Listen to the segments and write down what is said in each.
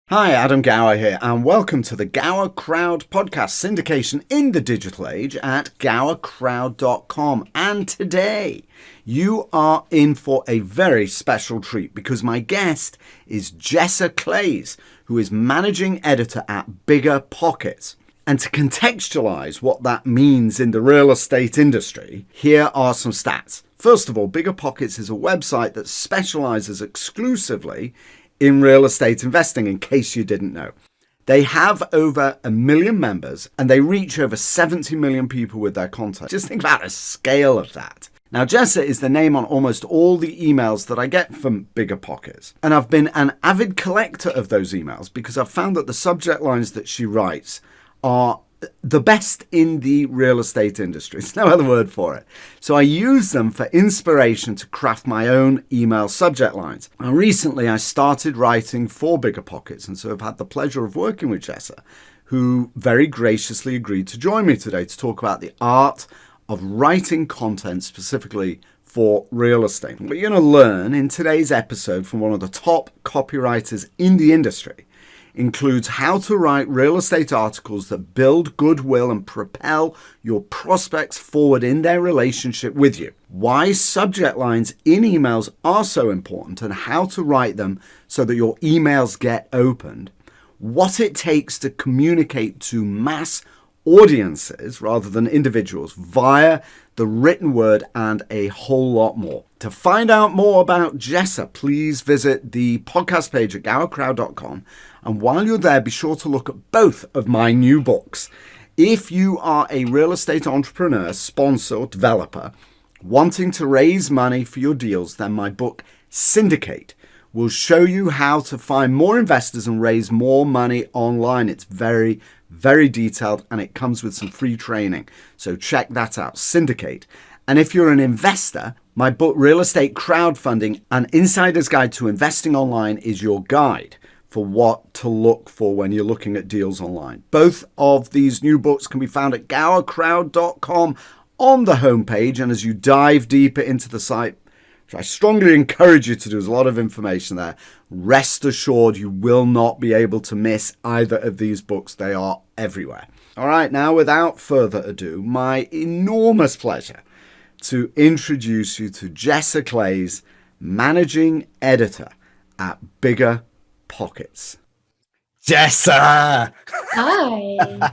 Hi, Adam Gower here, and welcome to the GowerCrowd Podcast syndication in the digital age at GowerCrowd.com. And today, you are in for a very special treat because my guest is Jessa Claeys, who is managing editor at Bigger Pockets. And to contextualize what that means in the real estate industry, here are some stats. First of all, Bigger Pockets is a website that specializes exclusively in real estate investing, in case you didn't know. They have over 1 million members and they reach over 70 million people with their content. Just think about the scale of that. Now, Jessa is the name on almost all the emails that I get from Bigger Pockets. And I've been an avid collector of those emails because I've found that the subject lines that she writes are the best in the real estate industry. There's no other word for it. So I use them for inspiration to craft my own email subject lines. Now, recently I started writing for Bigger Pockets, and so I've had the pleasure of working with Jessa, who very graciously agreed to join me today to talk about the art of writing content specifically for real estate. What you're going to learn in today's episode from one of the top copywriters in the industry includes how to write real estate articles that build goodwill and propel your prospects forward in their relationship with you, why subject lines in emails are so important and how to write them so that your emails get opened, what it takes to communicate to mass audiences rather than individuals via the written word, and a whole lot more. To find out more about Jessa, please visit the podcast page at gowercrowd.com. And while you're there, be sure to look at both of my new books. If you are a real estate entrepreneur, sponsor, or developer wanting to raise money for your deals, then my book, Syndicate, will show you how to find more investors and raise more money online. It's very detailed and it comes with some free training. So check that out, Syndicate. And if you're an investor, my book, Real Estate Crowdfunding, An Insider's Guide to Investing Online, is your guide for what to look for when you're looking at deals online. Both of these new books can be found at gowercrowd.com on the homepage. And as you dive deeper into the site, which I strongly encourage you to do, there's a lot of information there, rest assured you will not be able to miss either of these books. They are everywhere. All right, now without further ado, my enormous pleasure to introduce you to Jessa Claeys, managing editor at Bigger Pockets. Jessa! Hi.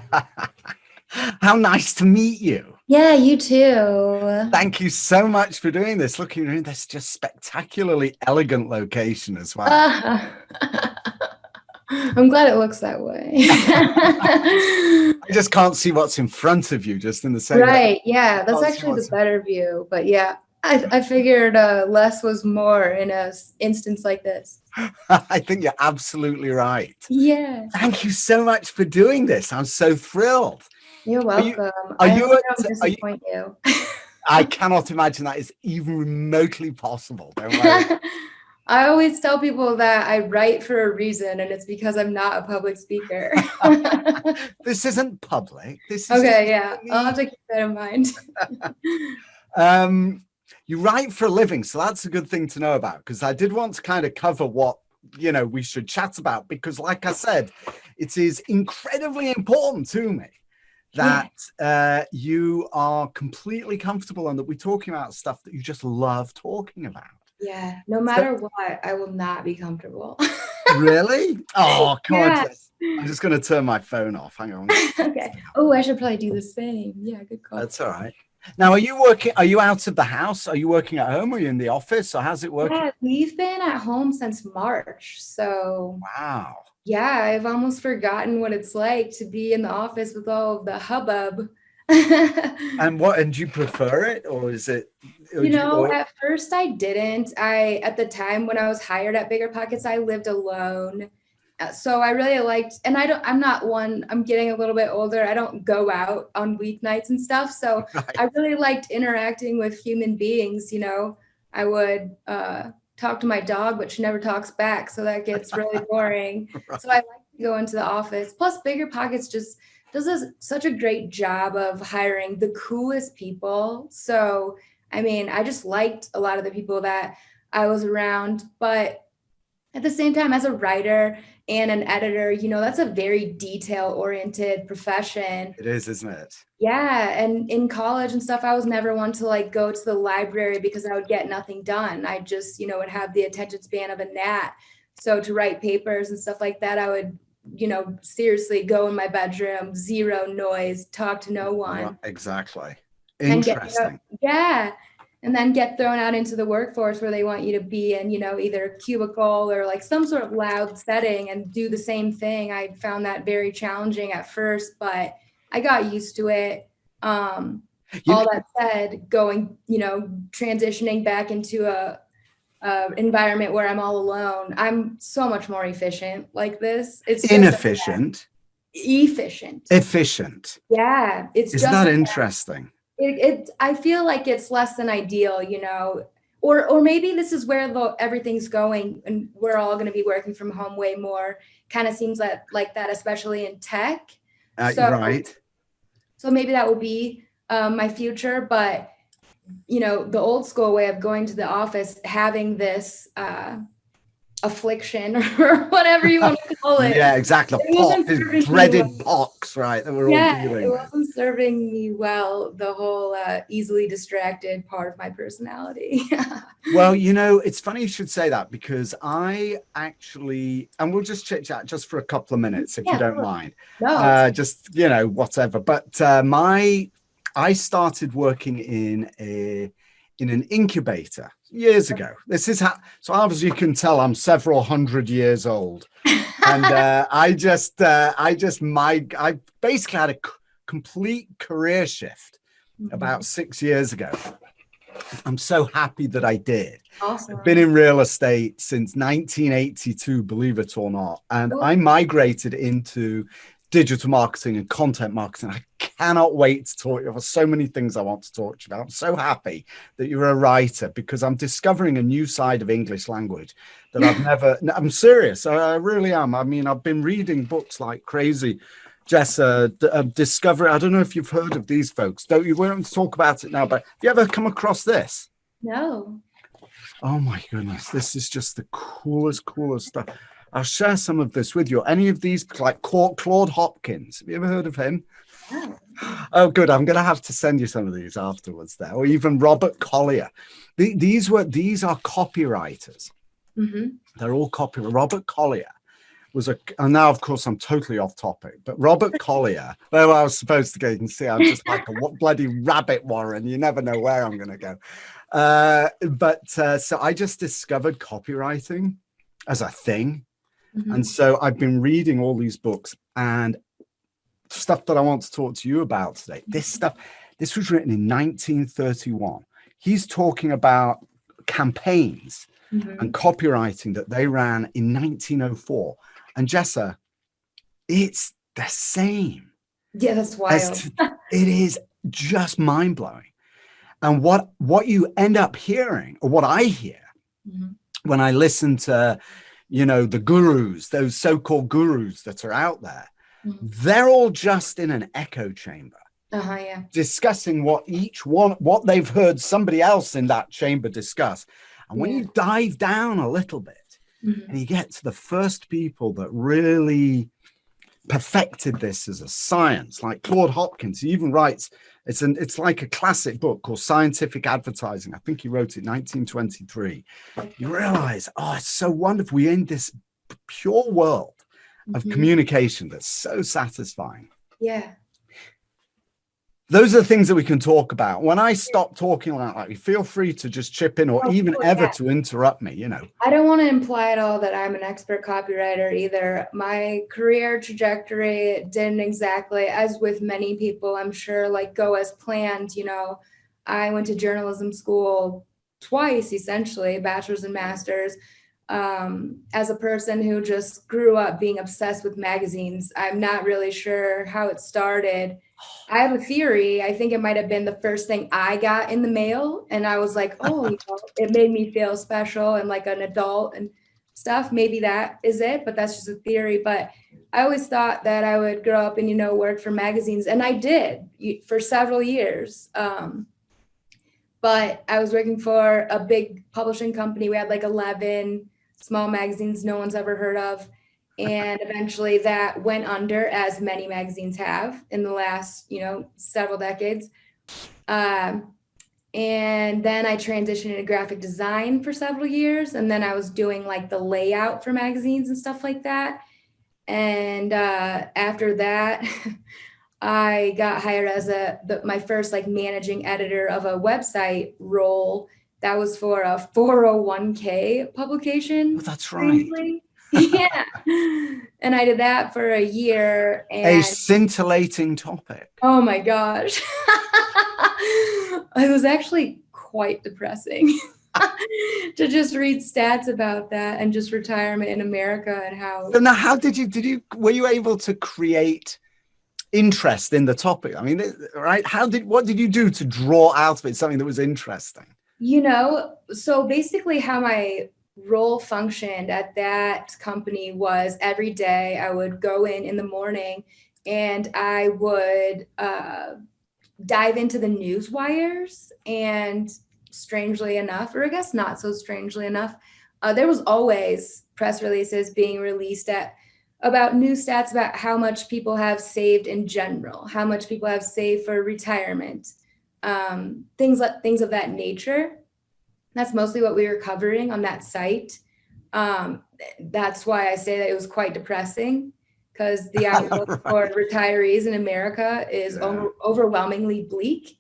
How nice to meet you. Yeah, you too. Thank you so much for doing this. Look, you're in this just spectacularly elegant location as well. I'm glad it looks that way. I just can't see what's in front of you, just in the same way. Right, yeah, that's actually the better view. But yeah, I figured less was more in an instance like this. I think you're absolutely right. Yeah. Thank you so much for doing this. I'm so thrilled. You're welcome. I don't disappoint you. I cannot imagine that is even remotely possible. Don't worry. I always tell people that I write for a reason, and it's because I'm not a public speaker. This isn't public. This is okay, yeah. I'll have to keep that in mind. You write for a living, so that's a good thing to know about, because I did want to kind of cover what we should chat about, because like I said, it is incredibly important to me that you are completely comfortable and that we're talking about stuff that you just love talking about. Yeah, no matter what, I will not be comfortable. Really? Oh, come on. Yes. I'm just going to turn my phone off. Hang on. Okay. Oh, I should probably do the same. Yeah, good call. That's all right. Now, are you out of the house? Are you working at home? Are you in the office? Or how's it working? Yeah, we've been at home since March. So wow. Yeah, I've almost forgotten what it's like to be in the office with all of the hubbub. And do you prefer it, or is it? At first I didn't. At the time when I was hired at Bigger Pockets, I lived alone. So I really liked, and I'm getting a little bit older. I don't go out on weeknights and stuff. So right. I really liked interacting with human beings. I would talk to my dog, but she never talks back. So that gets really boring. Right. So I like to go into the office. Plus Bigger Pockets just does such a great job of hiring the coolest people. So, I just liked a lot of the people that I was around, but at the same time, as a writer and an editor, that's a very detail oriented profession. It is, isn't it? Yeah. And in college and stuff, I was never one to like go to the library because I would get nothing done. I just, would have the attention span of a gnat. So to write papers and stuff like that, I would, seriously go in my bedroom, zero noise, talk to no one. Well, exactly. Interesting. And then get thrown out into the workforce where they want you to be in, either a cubicle or like some sort of loud setting and do the same thing. I found that very challenging at first, but I got used to it. All that said, going, transitioning back into a environment where I'm all alone, I'm so much more efficient like this. It's inefficient. Efficient. Yeah. Isn't that interesting? I feel like it's less than ideal, or maybe this is where everything's going and we're all going to be working from home way more. Kind of seems like that, especially in tech. Right. So maybe that will be my future, but the old school way of going to the office, having this affliction or whatever you want to call it. Yeah, exactly. This dreaded pox, right? That we're all dealing it wasn't serving me well, the whole easily distracted part of my personality. Well, it's funny you should say that because I actually, and we'll just chit chat just for a couple of minutes if you don't mind. No. Just, whatever. But I started working in an incubator years ago. This is how, so obviously you can tell I'm several hundred years old. And I basically had a complete career shift about 6 years ago. I'm so happy that I did. Awesome. I've been in real estate since 1982, believe it or not. And I migrated into digital marketing and content marketing. I cannot wait to talk to you. There's so many things I want to talk to you about. I'm so happy that you're a writer because I'm discovering a new side of English language that I've never, I'm serious. I really am. I mean, I've been reading books like crazy. Jessa, Discovery. I don't know if you've heard of these folks. Don't you? We don't talk about it now, but have you ever come across this? No. Oh my goodness. This is just the coolest stuff. I'll share some of this with you. Any of these, like Claude Hopkins. Have you ever heard of him? No. Oh, good. I'm going to have to send you some of these afterwards there. Or even Robert Collier. These are copywriters. Mm-hmm. They're all copywriters. Robert Collier and now, of course, I'm totally off topic, but Robert Collier, well, I was supposed to go, you can see I'm just like a bloody rabbit warren. You never know where I'm going to go. So I just discovered copywriting as a thing. Mm-hmm. And so I've been reading all these books and stuff that I want to talk to you about today. This was written in 1931. He's talking about campaigns and copywriting that they ran in 1904. And Jessa, it's the same. Yeah, that's wild. It is just mind-blowing. And what you end up hearing, or what I hear when I listen to the gurus, those so-called gurus that are out there, they're all just in an echo chamber, discussing what they've heard somebody else in that chamber discuss. And when you dive down a little bit and you get to the first people that really perfected this as a science, like Claude Hopkins, he even writes, it's like a classic book called Scientific Advertising. I think he wrote it in 1923. You realize, it's so wonderful. We're in this pure world of communication that's so satisfying. Yeah. Those are the things that we can talk about. When I stop talking like that, feel free to just chip in or to interrupt me, I don't want to imply at all that I'm an expert copywriter either. My career trajectory didn't exactly, as with many people, I'm sure, like go as planned. I went to journalism school twice, essentially, bachelor's and master's. As a person who just grew up being obsessed with magazines, I'm not really sure how it started. I have a theory. I think it might have been the first thing I got in the mail. And I was like, it made me feel special and like an adult and stuff. Maybe that is it, but that's just a theory. But I always thought that I would grow up and, work for magazines. And I did for several years. But I was working for a big publishing company. We had like 11 small magazines no one's ever heard of. And eventually that went under, as many magazines have in the last, several decades. And then I transitioned into graphic design for several years. And then I was doing like the layout for magazines and stuff like that. And after that, I got hired as my first like managing editor of a website role that was for a 401k publication. Oh, that's right. Yeah. And I did that for a year. And a scintillating topic. Oh my gosh. It was actually quite depressing to just read stats about that and just retirement in America and how. So now, how were you able to create interest in the topic? I mean, right? What did you do to draw out of it something that was interesting? So basically how my role functioned at that company was every day I would go in the morning and I would dive into the news wires, and strangely enough, or I guess not so strangely enough, there was always press releases being released about new stats about how much people have saved in general, how much people have saved for retirement, things of that nature. That's mostly what we were covering on that site. That's why I say that it was quite depressing, because the outlook for retirees in America is overwhelmingly bleak.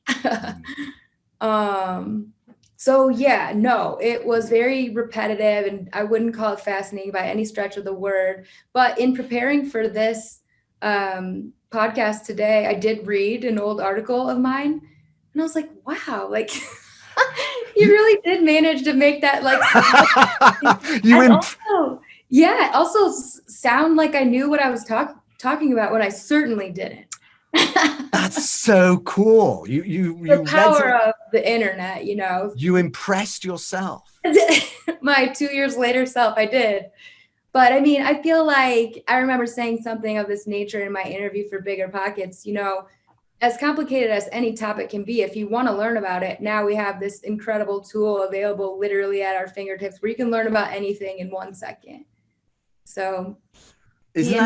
So yeah, no, it was very repetitive, and I wouldn't call it fascinating by any stretch of the word. But in preparing for this podcast today, I did read an old article of mine, and I was like, wow, like you really did manage to make that like also sound like I knew what I was talking about when I certainly didn't. That's so cool. You the power of the internet, You impressed yourself. My 2 years later self, I did. But I mean, I feel like I remember saying something of this nature in my interview for Bigger Pockets. As complicated as any topic can be, if you want to learn about it, now we have this incredible tool available literally at our fingertips where you can learn about anything in 1 second. So isn't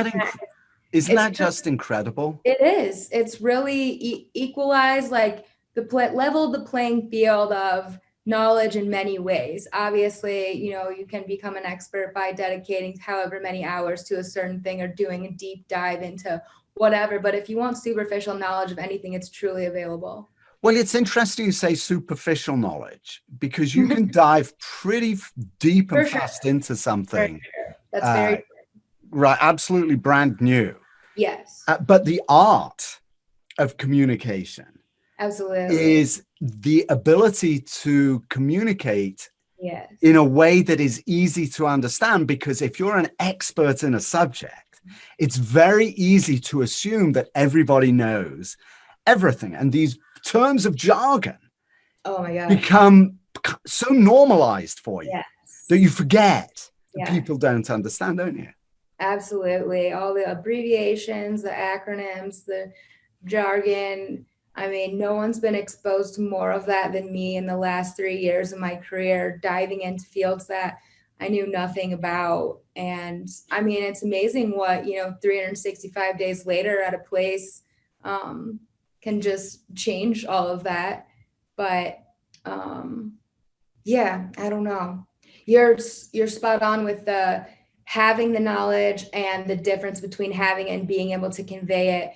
that just incredible? It is. It's really equalized, like leveled the playing field of knowledge in many ways. Obviously, you can become an expert by dedicating however many hours to a certain thing or doing a deep dive into whatever. But if you want superficial knowledge of anything, it's truly available. Well, it's interesting you say superficial knowledge, because you can dive pretty deep and fast into something. Sure. That's very true. Right. Absolutely brand new. Yes. But the art of communication absolutely is the ability to communicate yes. in a way that is easy to understand, because if you're an expert in a subject, it's very easy to assume that everybody knows everything. And these terms of jargon become so normalized for you that you forget that people don't understand, don't you? Absolutely. All the abbreviations, the acronyms, the jargon. I mean, no one's been exposed to more of that than me in the last 3 years of my career, diving into fields that I knew nothing about. And I mean, it's amazing what, 365 days later at a place can just change all of that. But I don't know. You're spot on with the having the knowledge and the difference between having and being able to convey it,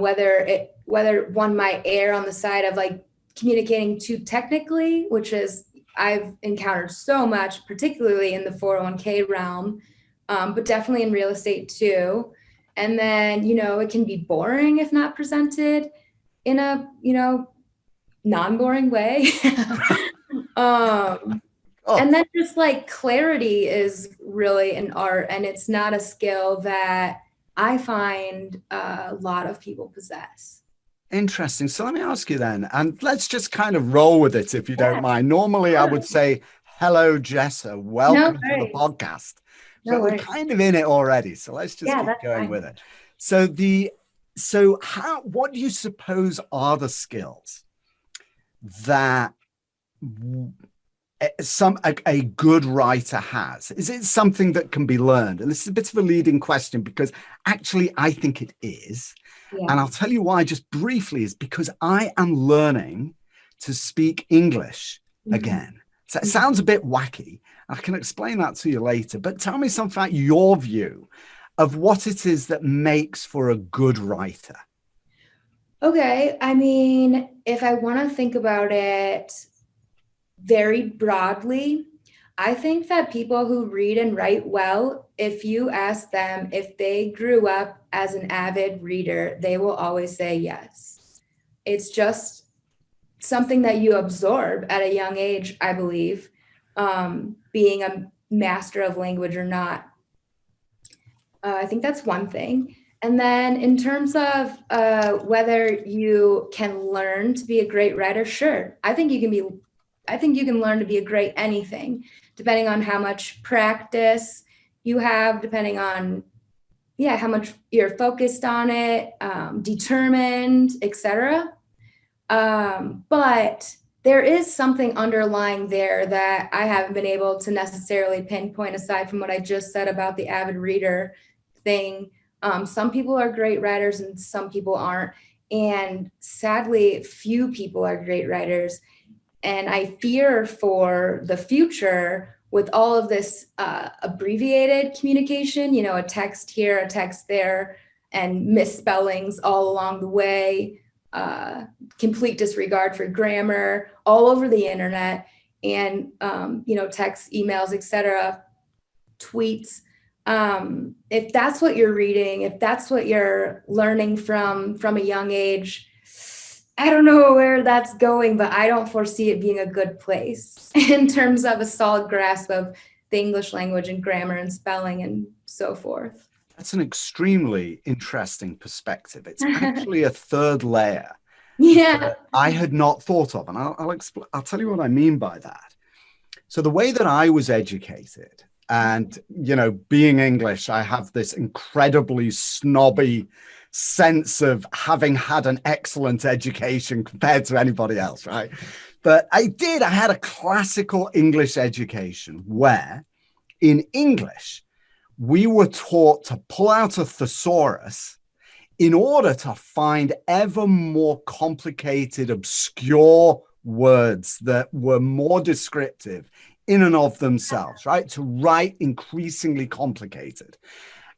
whether one might err on the side of like communicating too technically, which is I've encountered so much, particularly in the 401k realm, but definitely in real estate too. And then, it can be boring if not presented in a, non-boring way. And then just like clarity is really an art, and it's not a skill that I find a lot of people possess. Interesting. So let me ask you then, and let's just kind of roll with it if you don't mind. Normally I would say, hello, Jessa, welcome to the podcast. But we're kind of in it already. So let's just keep going with it. What do you suppose are the skills that a good writer has? Is it something that can be learned? And this is a bit of a leading question because actually I think it is. Yeah. And I'll tell you why just briefly is because I am learning to speak English again. So it sounds a bit wacky. I can explain that to you later, but tell me something about your view of what it is that makes for a good writer. Okay. I mean, if I want to think about it very broadly, I think that people who read and write well, if you ask them if they grew up as an avid reader, they will always say yes. It's just something that you absorb at a young age, I believe, being a master of language or not. I think that's one thing. And then in terms of whether you can learn to be a great writer, sure. I think you can learn to be a great anything, depending on how much practice you have, depending on how much you're focused on it, determined, etc. But there is something underlying there that I haven't been able to necessarily pinpoint aside from what I just said about the avid reader thing. Some people are great writers and some people aren't. And sadly, few people are great writers. And I fear for the future with all of this abbreviated communication, a text here, a text there, and misspellings all along the way, complete disregard for grammar all over the internet, and, texts, emails, etc., tweets. If that's what you're reading, if that's what you're learning from a young age, I don't know where that's going, but I don't foresee it being a good place in terms of a solid grasp of the English language and grammar and spelling and so forth. That's an extremely interesting perspective. It's actually a third layer that I had not thought of. And I'll tell you what I mean by that. So the way that I was educated, and, being English, I have this incredibly snobby sense of having had an excellent education compared to anybody else, right? But I had a classical English education where in English, we were taught to pull out a thesaurus in order to find ever more complicated, obscure words that were more descriptive in and of themselves, right? To write increasingly complicated.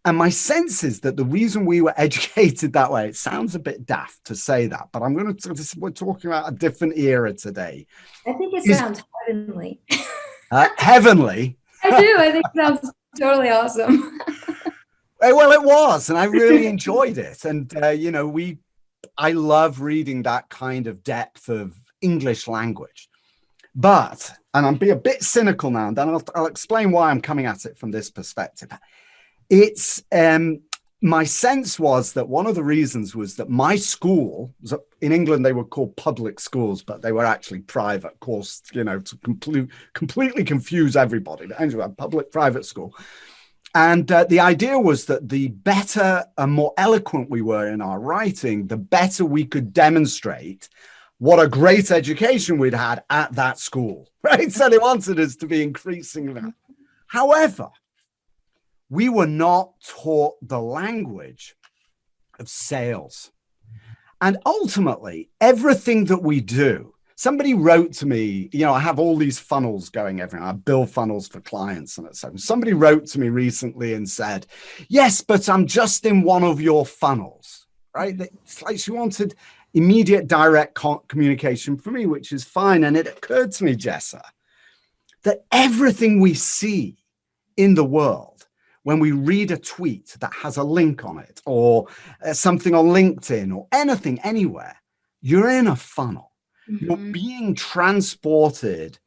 And my sense is that the reason we were educated that way, it sounds a bit daft to say that, but we're talking about a different era today. I think it sounds heavenly. Heavenly? I do. I think it sounds totally awesome. Well, it was, and I really enjoyed it. And, I love reading that kind of depth of English language. But, and I'm being a bit cynical now, and then I'll explain why I'm coming at it from this perspective. It's my sense was that one of the reasons was that my school, in England, they were called public schools, but they were actually private, of course, to completely confuse everybody. But anyway, public-private school. And the idea was that the better and more eloquent we were in our writing, the better we could demonstrate what a great education we'd had at that school, right? So they wanted us to be increasingly. However, we were not taught the language of sales. And ultimately, everything that we do, somebody wrote to me, I have all these funnels going everywhere. I build funnels for clients and etc. Somebody wrote to me recently and said, yes, but I'm just in one of your funnels, right? It's like she wanted immediate direct communication from me, which is fine. And it occurred to me, Jessa, that everything we see in the world, when we read a tweet that has a link on it or something on LinkedIn or anything anywhere, you're in a funnel. Mm-hmm. You're being transported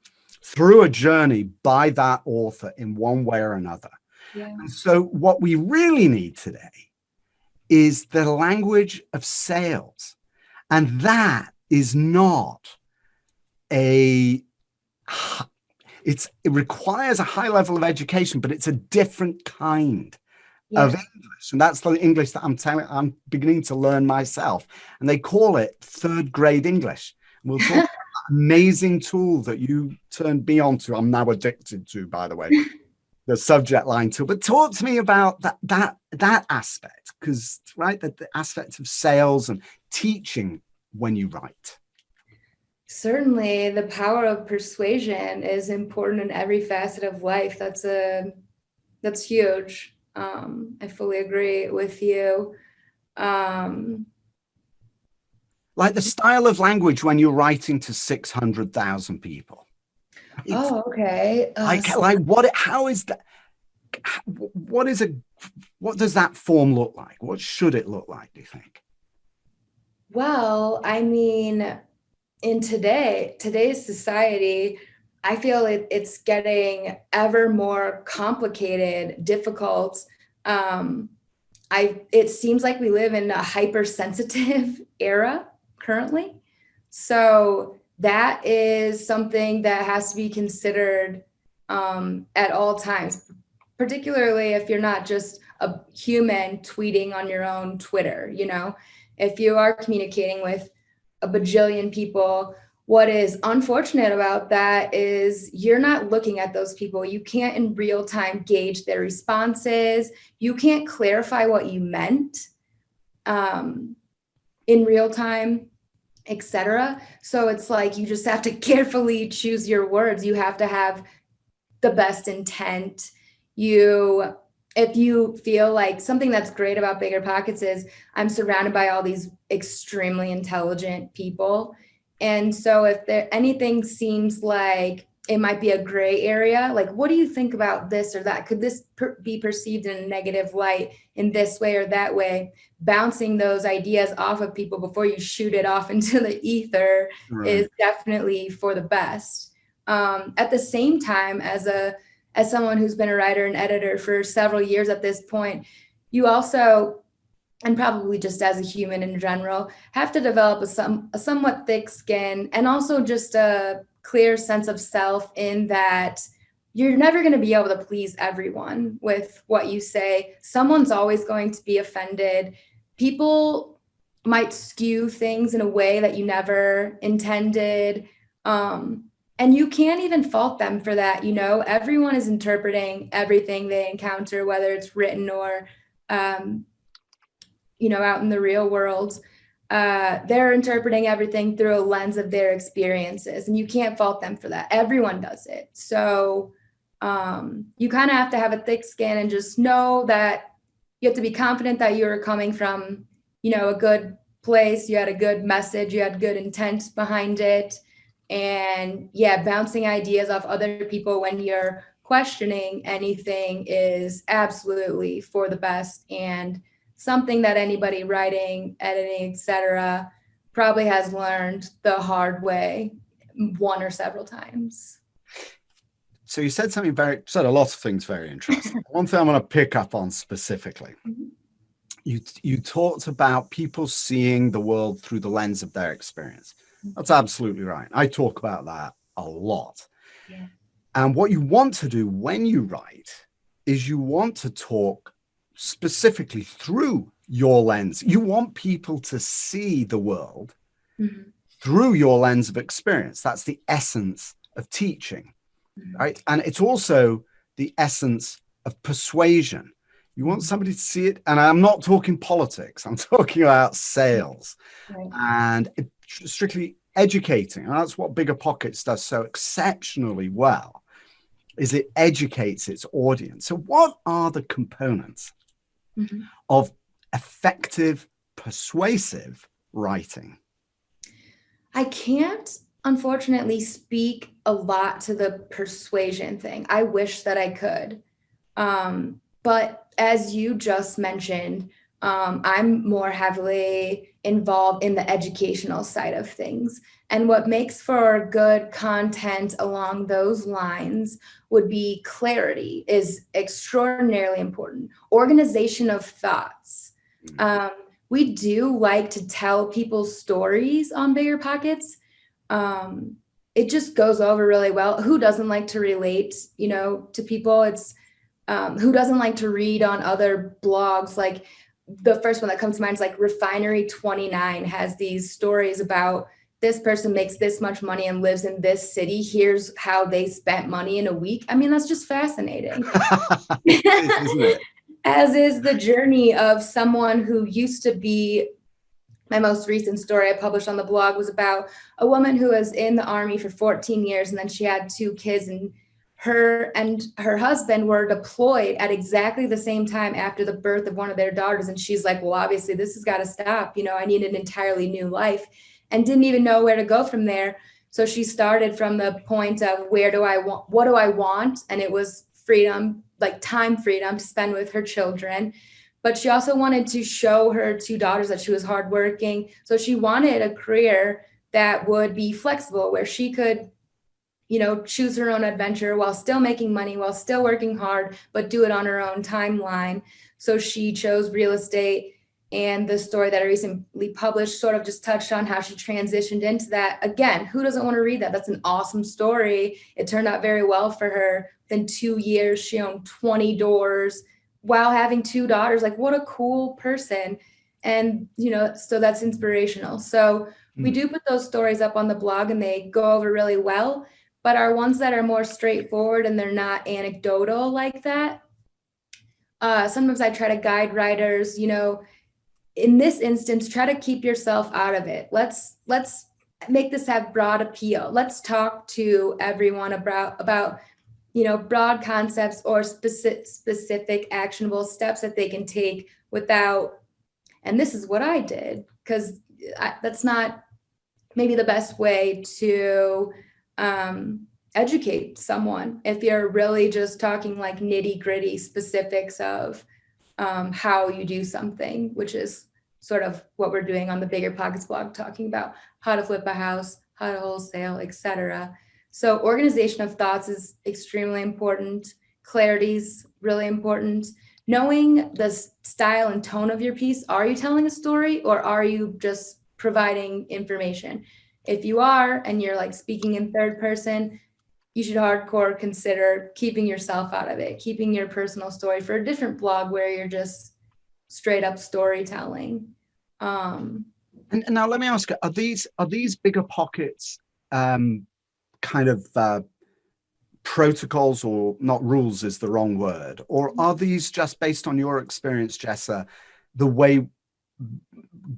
through a journey by that author in one way or another. Yeah. And so what we really need today is the language of sales. And that is not it requires a high level of education, but it's a different kind of English. And that's the English that I'm beginning to learn myself. And they call it third grade English. And we'll talk about amazing tool that you turned me on to. I'm now addicted to, by the way, the subject line tool. But talk to me about that aspect, because right, the aspect of sales and teaching when you write. Certainly, the power of persuasion is important in every facet of life. That's huge. I fully agree with you. Like the style of language when you're writing to 600,000 people. Oh, okay. Like what? How is that? What does that form look like? What should it look like, do you think? Well, I mean, in today's society, I feel it's getting ever more complicated, difficult. It seems like we live in a hypersensitive era currently. So that is something that has to be considered at all times, particularly if you're not just a human tweeting on your own Twitter, if you are communicating with a bajillion people. What is unfortunate about that is you're not looking at those people. You can't in real time gauge their responses. You can't clarify what you meant in real time, etc. So it's like you just have to carefully choose your words. You have to have the best intent. If you feel like something that's great about Bigger Pockets is I'm surrounded by all these extremely intelligent people. And so if anything seems like it might be a gray area, like, what do you think about this or that? Could this be perceived in a negative light in this way or that way? Bouncing those ideas off of people before you shoot it off into the ether is definitely for the best. At the same time, as someone who's been a writer and editor for several years at this point, you also, and probably just as a human in general, have to develop a somewhat thick skin and also just a clear sense of self in that you're never going to be able to please everyone with what you say. Someone's always going to be offended. People might skew things in a way that you never intended. And you can't even fault them for that. Everyone is interpreting everything they encounter, whether it's written or, out in the real world. They're interpreting everything through a lens of their experiences, and you can't fault them for that. Everyone does it. So you kind of have to have a thick skin and just know that you have to be confident that you're coming from, a good place. You had a good message, you had good intent behind it. And bouncing ideas off other people when you're questioning anything is absolutely for the best, and something that anybody writing, editing, etc., probably has learned the hard way one or several times. So you said said a lot of things very interesting. One thing I want to pick up on specifically, you talked about people seeing the world through the lens of their experience. That's absolutely right. I talk about that a lot. Yeah. And what you want to do when you write is you want to talk specifically through your lens. You want people to see the world through your lens of experience. That's the essence of teaching, right? And it's also the essence of persuasion. You want somebody to see it. And I'm not talking politics. I'm talking about sales and strictly educating. And that's what Bigger Pockets does so exceptionally well, is it educates its audience. So what are the components of effective, persuasive writing? I can't, unfortunately, speak a lot to the persuasion thing. I wish that I could. But as you just mentioned, I'm more heavily involved in the educational side of things. And what makes for good content along those lines would be clarity is extraordinarily important. Organization of thoughts. We do like to tell people's stories on Bigger Pockets. It just goes over really well. Who doesn't like to relate, to people? It's who doesn't like to read on other blogs? Like the first one that comes to mind is like Refinery 29 has these stories about this person makes this much money and lives in this city. Here's how they spent money in a week. I mean, that's just fascinating. It is, isn't it? As is the journey of someone who used to be, my most recent story I published on the blog was about a woman who was in the Army for 14 years, and then she had 2 kids, and her husband were deployed at exactly the same time after the birth of one of their daughters. And she's like, well, obviously this has got to stop. You know, I need an entirely new life, and didn't even know where to go from there. So she started from the point of what do I want? And it was freedom, like time freedom to spend with her children. But she also wanted to show her 2 daughters that she was hardworking. So she wanted a career that would be flexible, where she could, you know, choose her own adventure while still making money, while still working hard, but do it on her own timeline. So she chose real estate. And the story that I recently published sort of just touched on how she transitioned into that. Again, who doesn't want to read that? That's an awesome story. It turned out very well for her. Within 2 years, she owned 20 doors while having 2 daughters. Like, what a cool person. And, you know, so that's inspirational. So we do put those stories up on the blog, and they go over really well, but our ones that are more straightforward and they're not anecdotal like that. Sometimes I try to guide writers, you know, in this instance, try to keep yourself out of it. Let's make this have broad appeal. Let's talk to everyone about you know, broad concepts or specific actionable steps that they can take without, and this is what I did, because that's not maybe the best way to educate someone. If you're really just talking like nitty gritty specifics of how you do something, which is sort of what we're doing on the Bigger Pockets blog, talking about how to flip a house, how to wholesale, etc. So organization of thoughts is extremely important. Clarity is really important. Knowing the style and tone of your piece. Are you telling a story, or are you just providing information? If you are, and you're like speaking in third person, you should hardcore consider keeping yourself out of it, keeping your personal story for a different blog where you're just straight up storytelling. And now let me ask you, are these Bigger Pockets kind of protocols, or not rules is the wrong word, or are these just based on your experience, Jessa, the way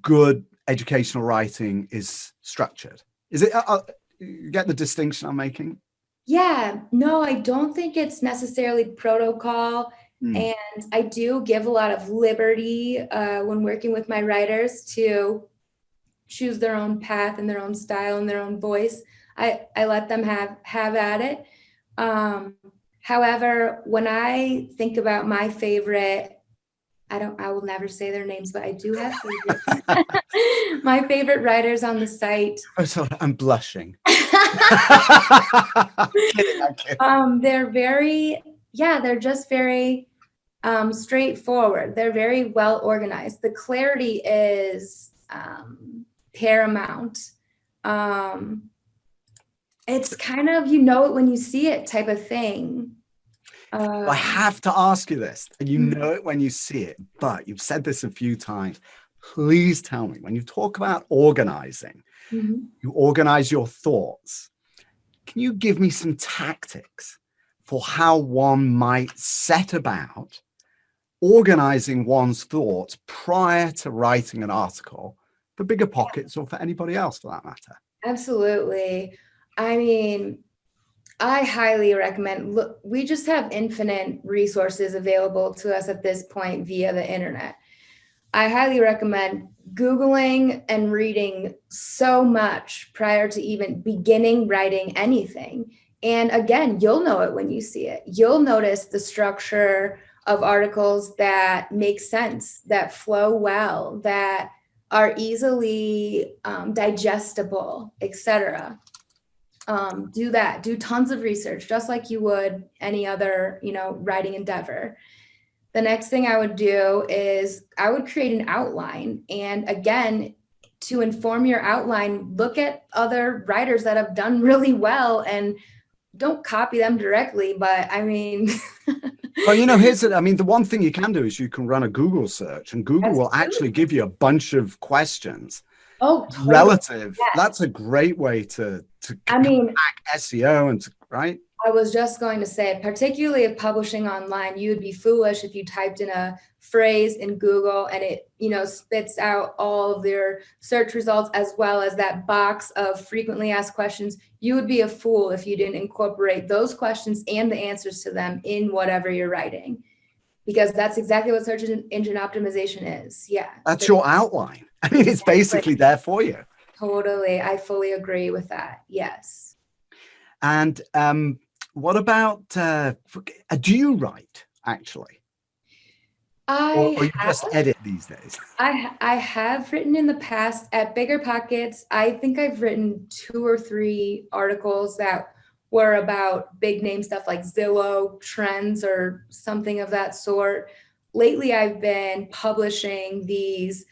good educational writing is structured? Is it, you get the distinction I'm making? Yeah, no, I don't think it's necessarily protocol. And I do give a lot of liberty when working with my writers to choose their own path and their own style and their own voice. I let them have at it. However, when I think about my favorite, I will never say their names, but I do have favorites. My favorite writers on the site. Oh, sorry, I'm blushing. I'm kidding. They're just very straightforward. They're very well organized. The clarity is paramount. It's kind of, you know it when you see it type of thing. I have to ask you this, and you know it when you see it, but you've said this a few times. Please tell me, when you talk about organizing, you organize your thoughts. Can you give me some tactics for how one might set about organizing one's thoughts prior to writing an article for Bigger Pockets, or for anybody else for that matter? Absolutely. I mean, I highly recommend, look, we just have infinite resources available to us at this point via the internet. I highly recommend Googling and reading so much prior to even beginning writing anything. And again, you'll know it when you see it. You'll notice the structure of articles that make sense, that flow well, that are easily digestible, etc. Do that. Do tons of research, just like you would any other, writing endeavor. The next thing I would do is I would create an outline. And again, to inform your outline, look at other writers that have done really well, and don't copy them directly, but I mean... Well, the one thing you can do is you can run a Google search, and Google will actually give you a bunch of questions Oh, totally. relative. Yeah. That's a great way to I mean, hack SEO and right. I was just going to say, particularly if publishing online, you would be foolish if you typed in a phrase in Google and it, spits out all of their search results as well as that box of frequently asked questions. You would be a fool if you didn't incorporate those questions and the answers to them in whatever you're writing, because that's exactly what search engine optimization is. Yeah. That's your outline. I mean, it's basically there for you. Totally. I fully agree with that. Yes. And what about, do you write actually? Or you just edit these days? I have written in the past at Bigger Pockets. I think I've written 2 or 3 articles that were about big name stuff like Zillow trends or something of that sort. Lately, I've been publishing these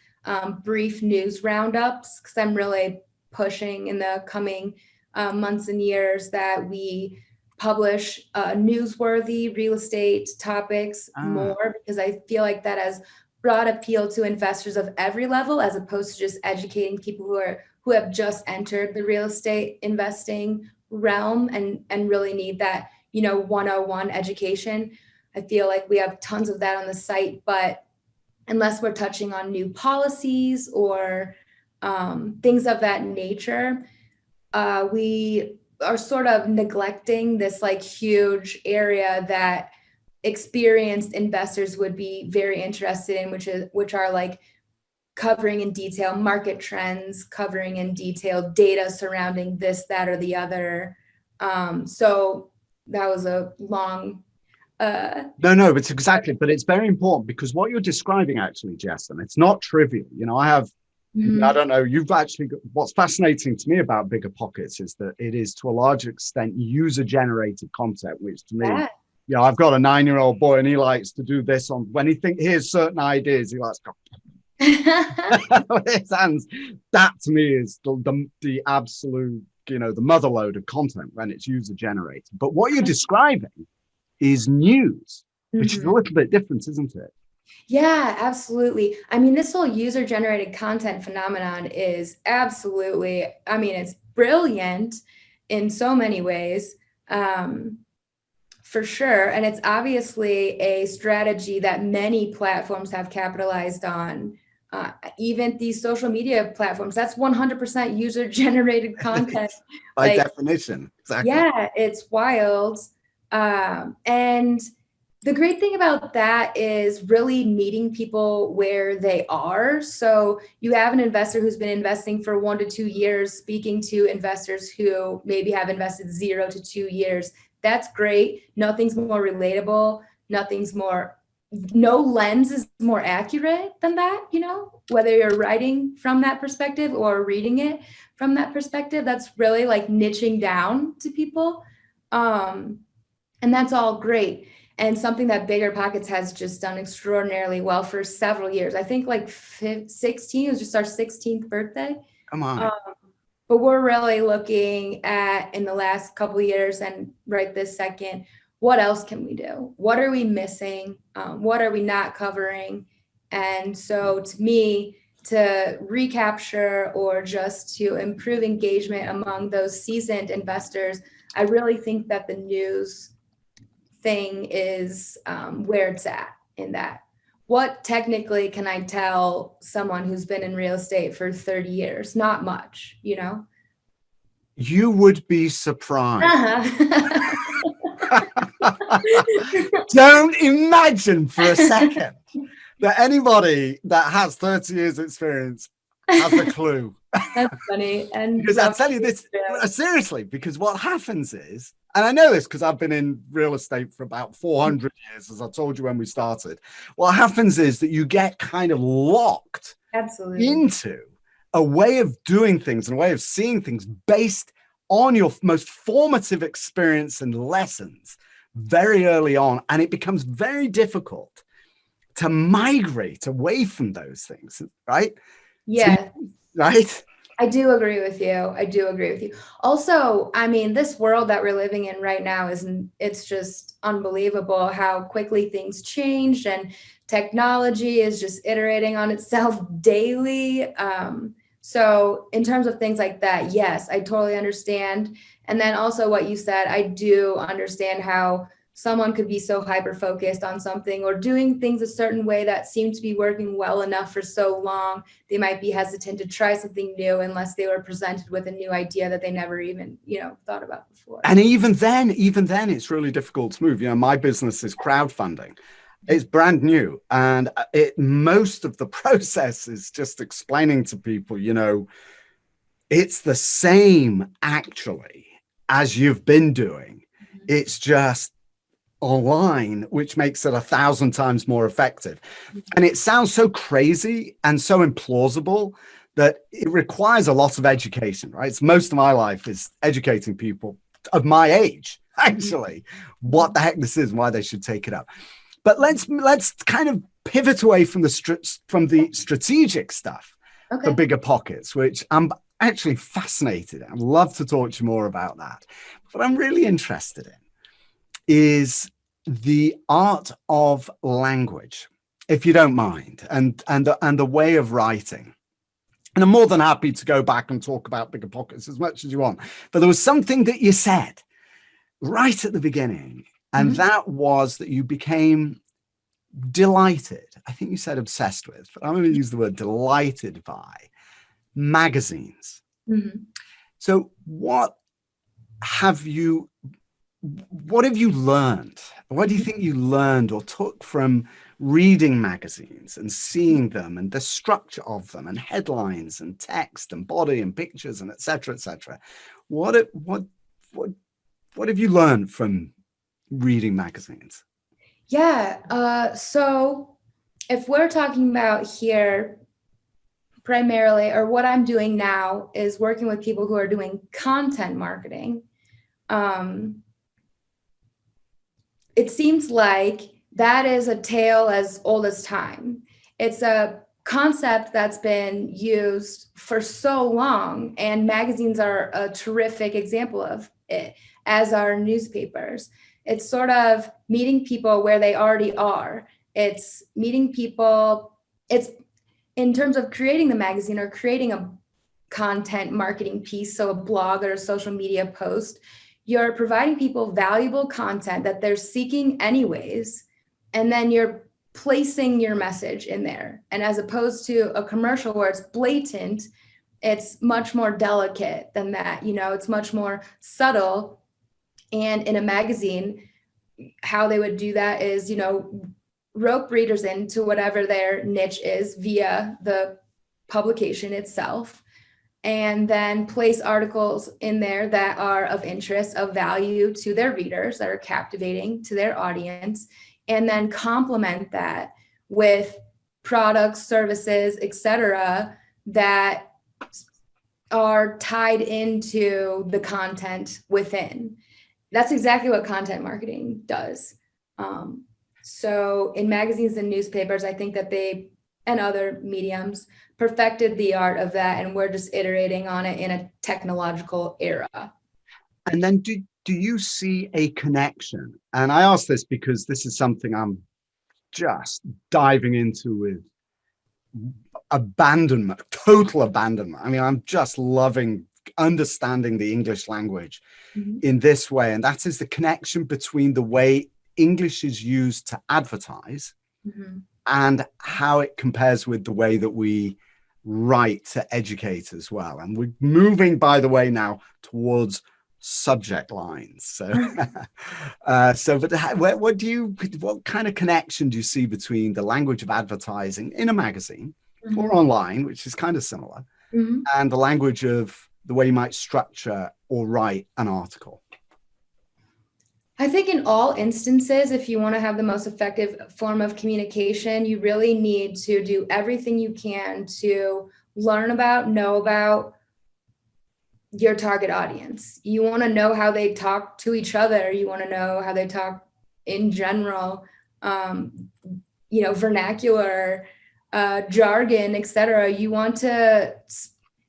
brief news roundups because I'm really pushing in the coming months and years that we publish newsworthy real estate topics more, because I feel like that has broad appeal to investors of every level, as opposed to just educating people who have just entered the real estate investing realm and really need that 101 education. I feel like we have tons of that on the site, but unless we're touching on new policies or things of that nature, we are sort of neglecting this like huge area that experienced investors would be very interested in, which are like covering in detail market trends, covering in detail data surrounding this, that, or the other. So that was a long no, it's exactly, but it's very important, because what you're describing actually, Jess, and it's not trivial. I have, I don't know, you've actually got, what's fascinating to me about Bigger Pockets is that it is to a large extent user-generated content, which to me, I've got a 9-year-old boy and he likes to do this when he hears certain ideas, he likes to go, that to me is the absolute, the mother lode of content when it's user-generated. But what you're describing is news, which is a little bit different, isn't it? Yeah, absolutely. I mean, this whole user-generated content phenomenon is absolutely, it's brilliant in so many ways, for sure. And it's obviously a strategy that many platforms have capitalized on. Even these social media platforms, that's 100% user-generated content. By definition, exactly. Yeah, it's wild. And the great thing about that is really meeting people where they are. So you have an investor who's been investing for 1 to 2 years, speaking to investors who maybe have invested 0 to 2 years. That's great. Nothing's more relatable. No lens is more accurate than that, whether you're writing from that perspective or reading it from that perspective. That's really like niching down to people. And that's all great. And something that Bigger Pockets has just done extraordinarily well for several years. I think like 16 was just our 16th birthday. Come on. But we're really looking at, in the last couple of years and right this second, what else can we do? What are we missing? What are we not covering? And so to me, to recapture or just to improve engagement among those seasoned investors, I really think that the news thing is where it's at in that. What technically can I tell someone who's been in real estate for 30 years? Not much, You would be surprised. Don't imagine for a second that anybody that has 30 years experience has a clue. That's funny. And because I'll tell you this seriously, because what happens is, and I know this because I've been in real estate for about 400 years, as I told you when we started. What happens is that you get kind of locked into a way of doing things and a way of seeing things based on your most formative experience and lessons very early on. And it becomes very difficult to migrate away from those things, right? Yeah. Right? I do agree with you. Also, this world that we're living in right now it's just unbelievable how quickly things change, and technology is just iterating on itself daily. So in terms of things like that, yes, I totally understand. And then also what you said, I do understand how someone could be so hyper focused on something or doing things a certain way that seemed to be working well enough for so long, they might be hesitant to try something new unless they were presented with a new idea that they never even, thought about before. And even then, it's really difficult to move. My business is crowdfunding. It's brand new, and most of the process is just explaining to people, it's the same actually as you've been doing. It's just online, which makes it 1,000 times more effective. And it sounds so crazy and so implausible that it requires a lot of education, right? It's most of my life is educating people of my age, actually, what the heck this is, why they should take it up. But let's kind of pivot away from the strategic stuff for Bigger Pockets, which I'm actually fascinated. I'd love to talk to you more about that. What I'm really interested in is the art of language, if you don't mind, and the way of writing. And I'm more than happy to go back and talk about Bigger Pockets as much as you want. But there was something that you said right at the beginning, and that was that you became delighted. I think you said obsessed with, but I'm going to use the word delighted by magazines. So what have you learned? What do you think you learned or took from reading magazines and seeing them and the structure of them and headlines and text and body and pictures and et cetera, et cetera? What have you learned from reading magazines? Yeah. So if we're talking about here primarily, or what I'm doing now is working with people who are doing content marketing. It seems like that is a tale as old as time. It's a concept that's been used for so long, and magazines are a terrific example of it, as are newspapers. It's sort of meeting people where they already are. It's meeting people. It's in terms of creating the magazine or creating a content marketing piece, so a blog or a social media post, you're providing people valuable content that they're seeking anyways, and then you're placing your message in there. And as opposed to a commercial where it's blatant, it's much more delicate than that. It's much more subtle. And in a magazine, how they would do that is, rope readers into whatever their niche is via the publication itself, and then place articles in there that are of interest, of value to their readers, that are captivating to their audience, and then complement that with products, services, etc., that are tied into the content within. That's exactly what content marketing does. So in magazines and newspapers, I think that they and other mediums perfected the art of that, and we're just iterating on it in a technological era. And then do you see a connection? And I ask this because this is something I'm just diving into with abandonment, total abandonment. I mean, I'm just loving understanding the English language in this way. And that is the connection between the way English is used to advertise and how it compares with the way that we write to educate as well. And we're moving, by the way, now towards subject lines. So, but what kind of connection do you see between the language of advertising in a magazine or online, which is kind of similar, and the language of the way you might structure or write an article? I think in all instances, if you want to have the most effective form of communication, you really need to do everything you can to learn about, know about your target audience. You want to know how they talk to each other. You want to know how they talk in general, vernacular, jargon, etc. You want to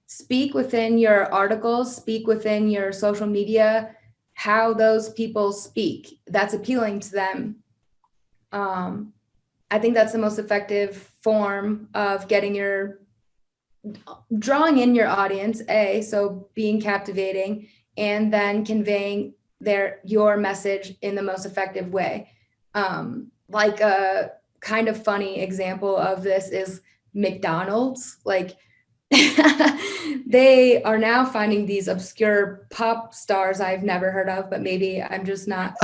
speak within your articles, speak within your social media, how those people speak that's appealing to them. I think that's the most effective form of getting your drawing in your audience, so being captivating, and then conveying your message in the most effective way. Like a kind of funny example of this is McDonald's. Like they are now finding these obscure pop stars I've never heard of, but maybe I'm just not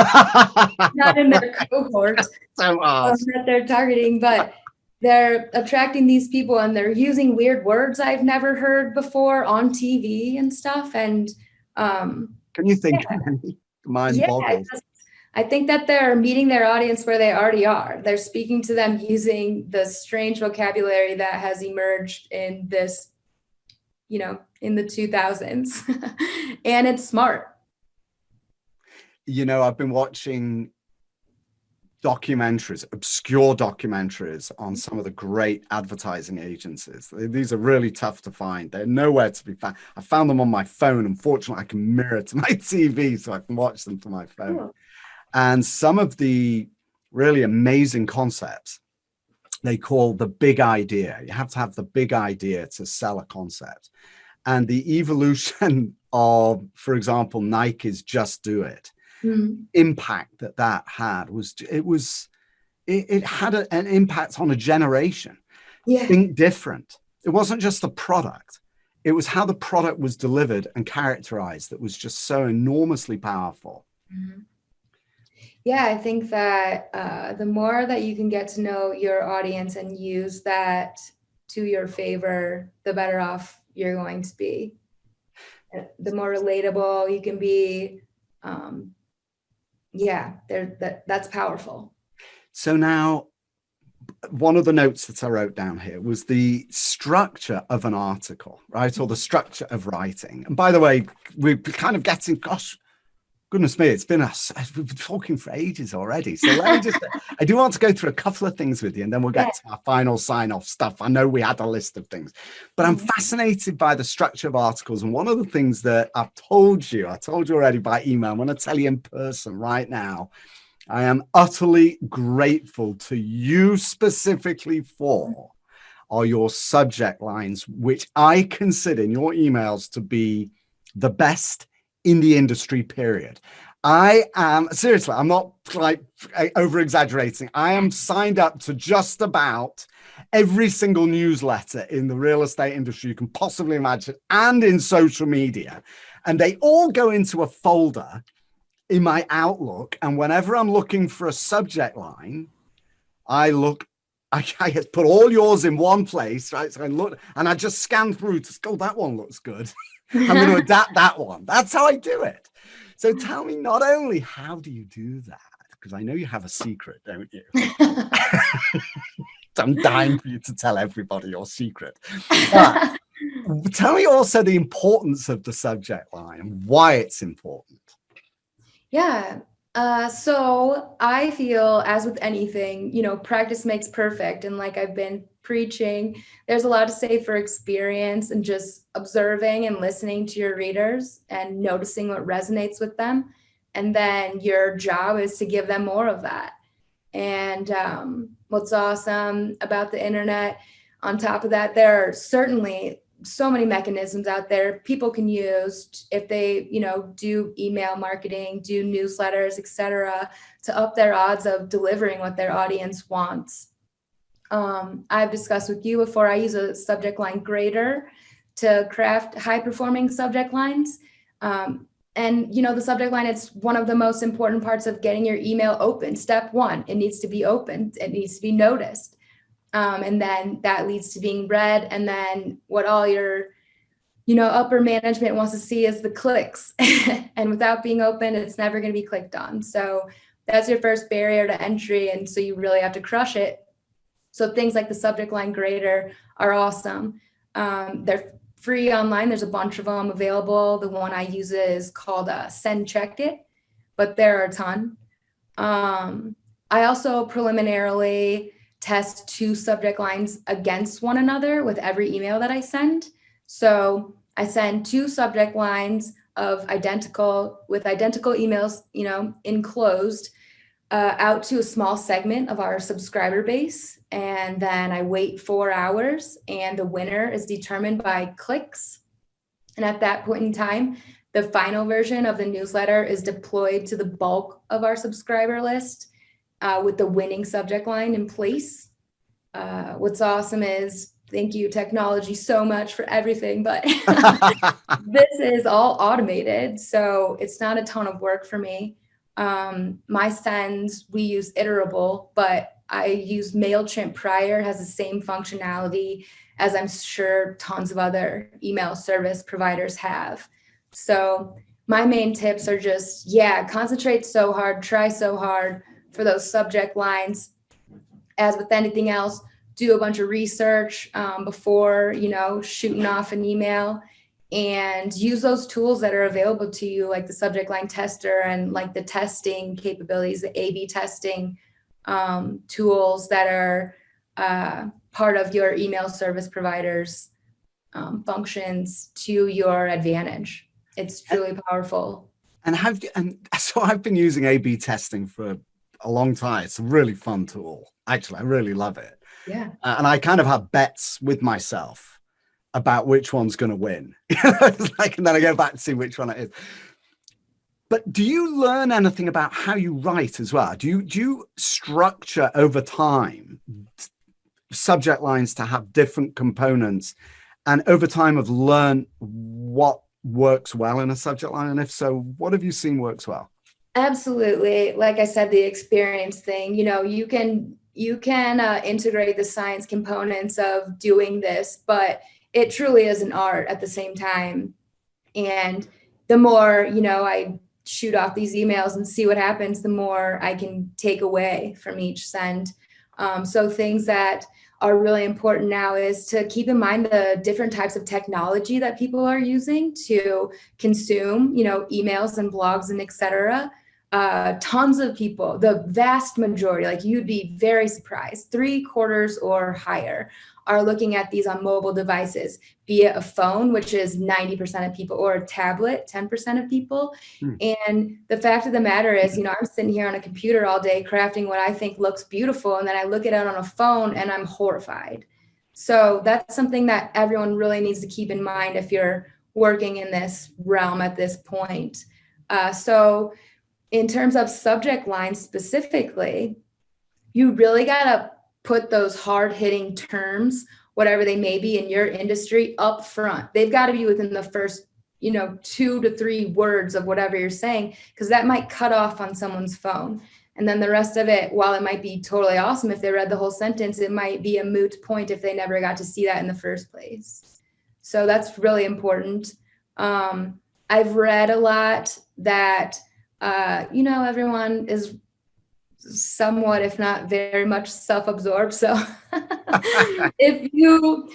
in their cohort that they're targeting, but they're attracting these people and they're using weird words I've never heard before on TV and stuff. And can you think of any? Mind boggles. I think that they're meeting their audience where they already are. They're speaking to them using the strange vocabulary that has emerged in this, in the 2000s. And it's smart. I've been watching obscure documentaries on some of the great advertising agencies. These are really tough to find. They're nowhere to be found. I found them on my phone. Unfortunately, I can mirror to my TV so I can watch them from my phone. Cool. And some of the really amazing concepts, they call the big idea. You have to have the big idea to sell a concept. And the evolution of, for example, Nike's Just Do It, impact that had it had an impact on a generation. Think different. It wasn't just the product. It was how the product was delivered and characterized that was just so enormously powerful. Yeah, I think that the more that you can get to know your audience and use that to your favor, the better off you're going to be. The more relatable you can be, that's powerful. So now, one of the notes that I wrote down here was the structure of an article, right? Or the structure of writing. And by the way, we're kind of getting, goodness me, we've been talking for ages already. So let me I do want to go through a couple of things with you, and then we'll get to our final sign-off stuff. I know we had a list of things, but I'm fascinated by the structure of articles. And one of the things that I told you already by email, I'm going to tell you in person right now, I am utterly grateful to you specifically for are your subject lines, which I consider in your emails to be the best in the industry, period. I am, seriously, I'm not like over exaggerating. I am signed up to just about every single newsletter in the real estate industry you can possibly imagine, and in social media. And they all go into a folder in my Outlook. And whenever I'm looking for a subject line, I put all yours in one place, right? So I look and I just scan through to go, that one looks good. I'm going to adapt that one. That's how I do it. So tell me, not only how do you do that, because I know you have a secret, don't you? I'm dying for you to tell everybody your secret. But tell me also the importance of the subject line and why it's important. Yeah. So I feel, as with anything, practice makes perfect. And like I've been preaching, there's a lot to say for experience and just observing and listening to your readers and noticing what resonates with them. And then your job is to give them more of that. And what's awesome about the internet, on top of that, there are certainly so many mechanisms out there people can use if they, do email marketing, do newsletters, etc., to up their odds of delivering what their audience wants. I've discussed with you before, I use a subject line grader to craft high performing subject lines. And, the subject line, it's one of the most important parts of getting your email open. Step one, it needs to be opened. It needs to be noticed. And then that leads to being read. And then what all your, upper management wants to see is the clicks. And without being open, it's never going to be clicked on. So that's your first barrier to entry. And so you really have to crush it. So things like the subject line grader are awesome. They're free online. There's a bunch of them available. The one I use is called Send Check It, but there are a ton. I also preliminarily test 2 subject lines against one another with every email that I send. So I send 2 subject lines with identical emails, enclosed. out to a small segment of our subscriber base. And then I wait 4 hours, and the winner is determined by clicks. And at that point in time, the final version of the newsletter is deployed to the bulk of our subscriber list with the winning subject line in place. What's awesome is, thank you, technology, so much for everything, but this is all automated, so it's not a ton of work for me. My sends, we use Iterable, but I use MailChimp prior, has the same functionality as I'm sure tons of other email service providers have. So my main tips are just, concentrate so hard, try so hard for those subject lines. As with anything else, do a bunch of research before, shooting off an email, and use those tools that are available to you, like the subject line tester and like the testing capabilities, the A/B testing tools that are part of your email service provider's functions to your advantage. It's truly powerful. And so I've been using A/B testing for a long time. It's a really fun tool. Actually, I really love it. Yeah. And I kind of have bets with myself about which one's going to win. It's like, and then I go back to see which one it is. But do you learn anything about how you write as well? Do you structure over time subject lines to have different components, and over time have learned what works well in a subject line? And if so, what have you seen works well? Absolutely. Like I said, the experience thing, you can integrate the science components of doing this, but it truly is an art at the same time. And the more, I shoot off these emails and see what happens, the more I can take away from each send. So things that are really important now is to keep in mind the different types of technology that people are using to consume, emails and blogs and et cetera. Tons of people, the vast majority, like you'd be very surprised, 3/4 or higher are looking at these on mobile devices, be it a phone, which is 90% of people, or a tablet, 10% of people. And the fact of the matter is, I'm sitting here on a computer all day crafting what I think looks beautiful, and then I look at it on a phone and I'm horrified. So that's something that everyone really needs to keep in mind if you're working in this realm at this point. So in terms of subject lines specifically, you really got to put those hard-hitting terms, whatever they may be in your industry, up front. They've got to be within the first, 2 to 3 words of whatever you're saying, because that might cut off on someone's phone. And then the rest of it, while it might be totally awesome if they read the whole sentence, it might be a moot point if they never got to see that in the first place. So that's really important. I've read a lot that everyone is somewhat, if not very much, self-absorbed. So if you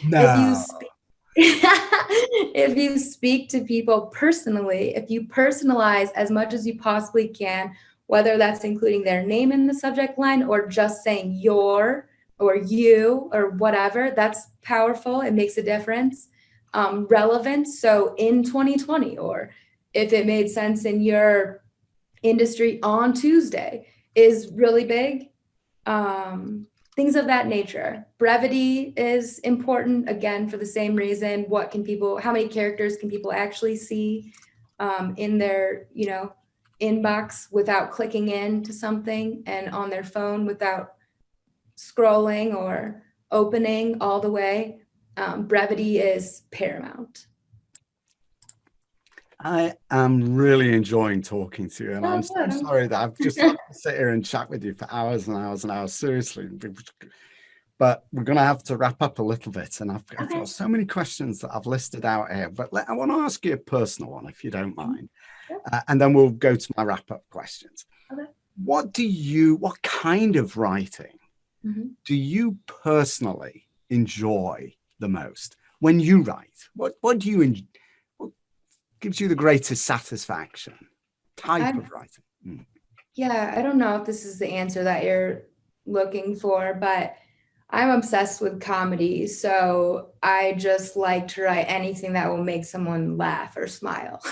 speak to people personally, if you personalize as much as you possibly can, whether that's including their name in the subject line or just saying your or you or whatever, that's powerful. It makes a difference. Relevance. So in 2020, or if it made sense in your industry on Tuesday, is really big. Things of that nature. Brevity is important, again, for the same reason. How many characters can people actually see in their, inbox without clicking into something, and on their phone without scrolling or opening all the way? Brevity is paramount. I am really enjoying talking to you, and I'm so sorry that I've just had to sit here and chat with you for hours and hours and hours, seriously. But we're going to have to wrap up a little bit, and I've got so many questions that I've listed out here. But I want to ask you a personal one, if you don't mind, and then we'll go to my wrap-up questions. Okay. What kind of writing do you personally enjoy the most when you write? What do you enjoy? Gives you the greatest satisfaction? Type of writing? Yeah, I don't know if this is the answer that you're looking for, but I'm obsessed with comedy. So I just like to write anything that will make someone laugh or smile,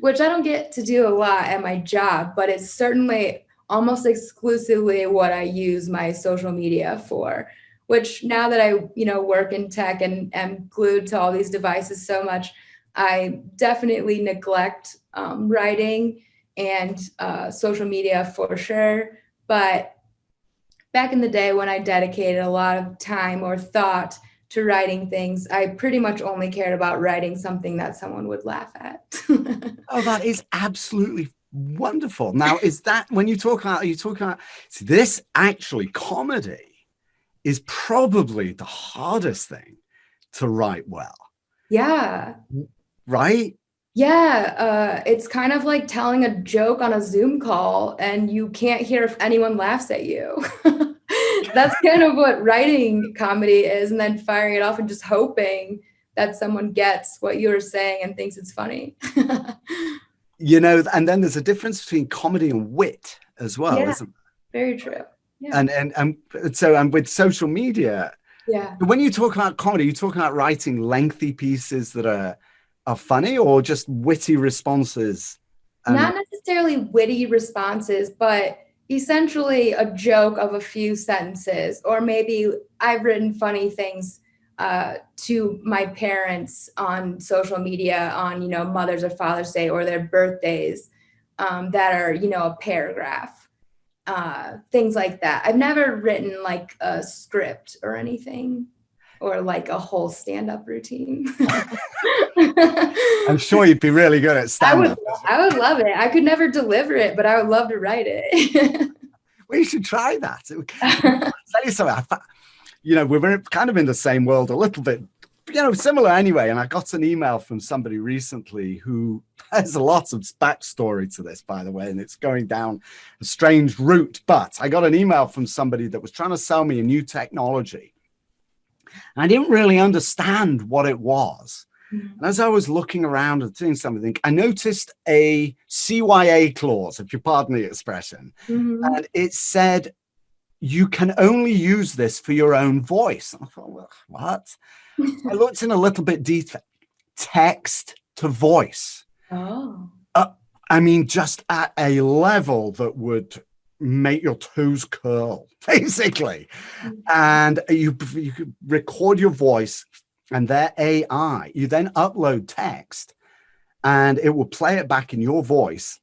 which I don't get to do a lot at my job, but it's certainly almost exclusively what I use my social media for, which now that I, work in tech and am glued to all these devices so much, I definitely neglect writing and social media for sure. But back in the day when I dedicated a lot of time or thought to writing things, I pretty much only cared about writing something that someone would laugh at. Oh, that is absolutely wonderful. Now, is that when you talk about, are you talking about this actually comedy is probably the hardest thing to write well? Yeah. Right? Yeah. It's kind of like telling a joke on a Zoom call and you can't hear if anyone laughs at you. That's kind of what writing comedy is, and then firing it off and just hoping that someone gets what you're saying and thinks it's funny. And then there's a difference between comedy and wit as well, Yeah, isn't there? very true. Yeah. And with social media, Yeah. when you talk about comedy, you talk about writing lengthy pieces that are funny, or just witty responses? Not necessarily witty responses, but essentially a joke of a few sentences, or maybe I've written funny things to my parents on social media on, Mother's or Father's Day or their birthdays that are, a paragraph, things like that. I've never written like a script or anything, or like a whole stand-up routine. I'm sure you'd be really good at stand-up. I would love it. I could never deliver it, but I would love to write it. Well, you should try that. I'll tell you something. We're kind of in the same world a little bit, similar anyway. And I got an email from somebody recently who has a lot of backstory to this, by the way, and it's going down a strange route. But I got an email from somebody that was trying to sell me a new technology. And I didn't really understand what it was. And as I was looking around and doing something, I noticed a CYA clause, if you pardon the expression. And it said, you can only use this for your own voice. And I thought, well, what? I looked in a little bit deeper. Text to voice. Oh. Just at a level that would make your toes curl, basically. And you could record your voice, and their AI, you then upload text and it will play it back in your voice.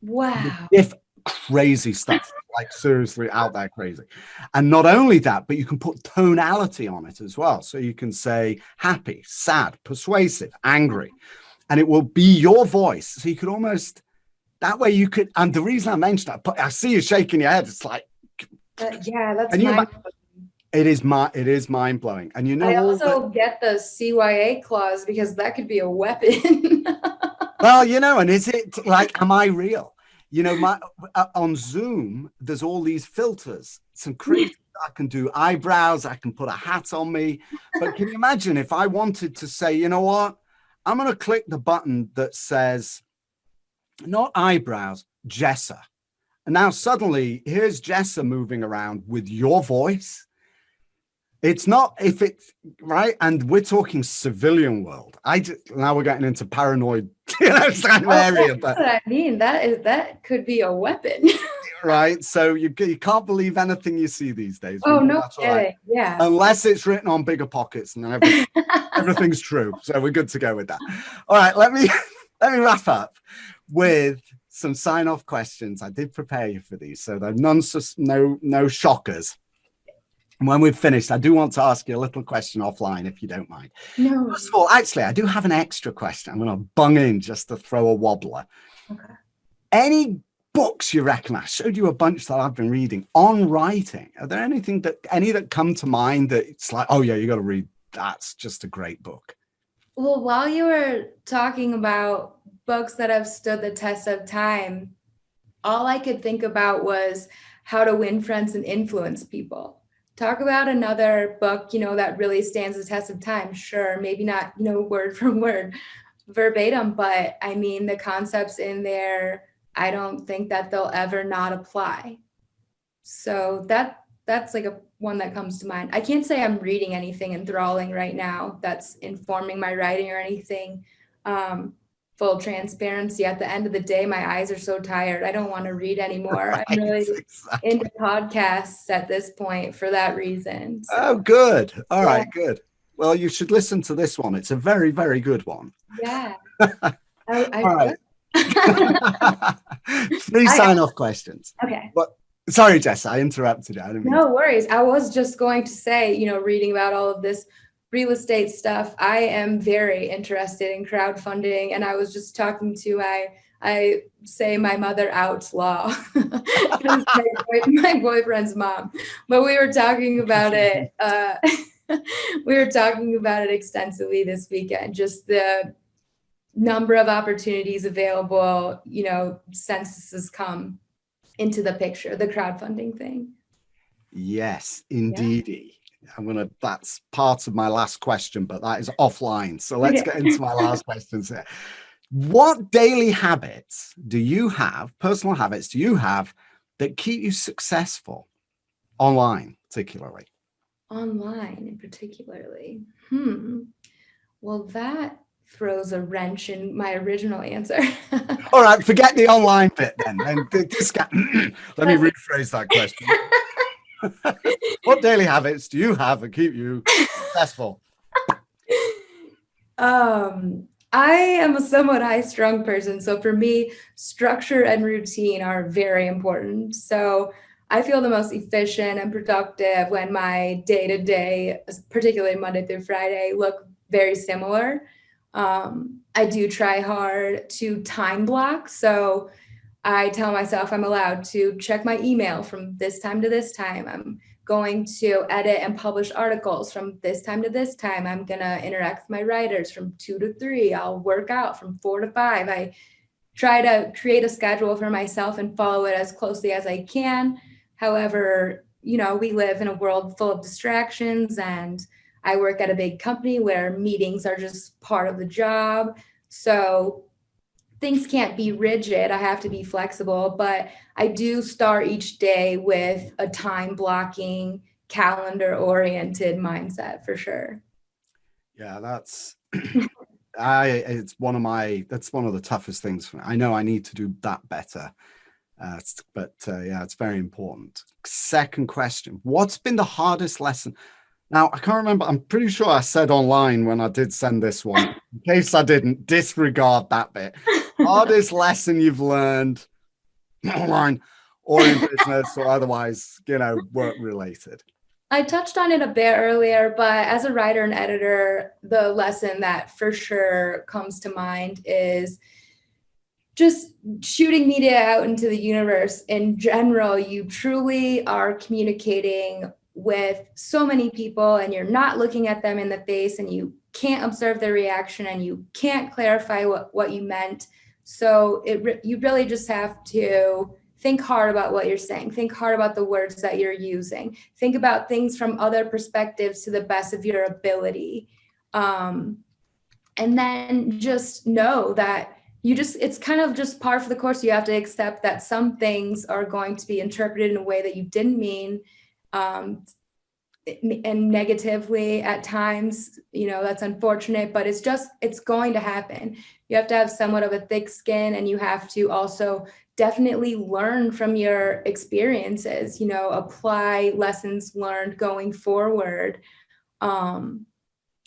Wow. If crazy stuff, like seriously out there crazy. And not only that, but you can put tonality on it as well. So you can say happy, sad, persuasive, angry, and it will be your voice. So you could almost, that way you could, and the reason I mentioned that, I see you shaking your head. It's like, yeah, that's mind-blowing. It is mind blowing. And I also get the CYA clause because that could be a weapon. Well, and is it like, am I real? On Zoom, there's all these filters, some crazy. I can do eyebrows. I can put a hat on me. But can you imagine if I wanted to say, you know what? I'm going to click the button that says, not eyebrows, Jessa. And now suddenly here's Jessa moving around with your voice. It's not, if it's right. And we're talking civilian world. Now we're getting into paranoid, kind of area. But what I mean, that could be a weapon. Right. So you can't believe anything you see these days. Oh, no kidding. Right. Yeah. Unless it's written on bigger pockets, and then everything's true. So we're good to go with that. All right. Let me wrap up with some sign-off questions. I did prepare you for these, so they're no shockers. And when we've finished, I do want to ask you a little question offline, if you don't mind. No. First of all, actually, I do have an extra question. I'm going to bung in just to throw a wobbler. Okay. Any books you recommend? I showed you a bunch that I've been reading on writing. Are there any that come to mind that it's like, oh yeah, you got to read? That's just a great book. Well, while you were talking about books that have stood the test of time, all I could think about was How to Win Friends and Influence People. Talk about another book, that really stands the test of time. Sure, maybe not, word for word, verbatim, but I mean, the concepts in there, I don't think that they'll ever not apply. So that's like one that comes to mind. I can't say I'm reading anything enthralling right now that's informing my writing or anything. full transparency, at the end of the day, my eyes are so tired. I don't want to read anymore. Right, I'm really exactly. into podcasts at this point for that reason. So, Oh, good. All yeah. right, good. Well, you should listen to this one. It's a very, very good one. Yeah. All right. 3 I- sign-off questions. Okay. But sorry, Jess, I interrupted you. I didn't mean No worries. I was just going to say, reading about all of this real estate stuff, I am very interested in crowdfunding. And I was just talking to, I say my mother outlaw, my boyfriend's mom, but we were talking about it. We were talking about it extensively this weekend, just the number of opportunities available, since this has come into the picture, the crowdfunding thing. Yes, indeedy. That's part of my last question, but that is offline. So let's get into my last questions here. What daily habits do you have, personal habits do you have that keep you successful online, particularly? Online, particularly. Well, that throws a wrench in my original answer. All right, forget the online bit then. Let me rephrase that question. What daily habits do you have that keep you successful? I am a somewhat high-strung person, so for me, structure and routine are very important. So I feel the most efficient and productive when my day-to-day, particularly Monday through Friday, look very similar. I do try hard to time block. So I tell myself I'm allowed to check my email from this time to this time. I'm going to edit and publish articles from this time to this time. I'm going to interact with my writers from 2 to 3. I'll work out from 4 to 5. I try to create a schedule for myself and follow it as closely as I can. However, we live in a world full of distractions, and I work at a big company where meetings are just part of the job. So things can't be rigid. I have to be flexible, but I do start each day with a time blocking, calendar oriented mindset for sure. Yeah, that's that's one of the toughest things for me. I know I need to do that better. But it's very important. Second question, what's been the hardest lesson? Now, I can't remember. I'm pretty sure I said online when I did send this one. In case I didn't, disregard that bit. Hardest lesson you've learned online or in business or otherwise, work related. I touched on it a bit earlier, but as a writer and editor, the lesson that for sure comes to mind is just shooting media out into the universe. In general, you truly are communicating with so many people, and you're not looking at them in the face, and you can't observe their reaction, and you can't clarify what you meant. So you really just have to think hard about what you're saying. Think hard about the words that you're using. Think about things from other perspectives to the best of your ability. And then just know that it's kind of just par for the course. You have to accept that some things are going to be interpreted in a way that you didn't mean, and negatively at times. That's unfortunate, but it's going to happen. You have to have somewhat of a thick skin, and you have to also definitely learn from your experiences, apply lessons learned going forward. And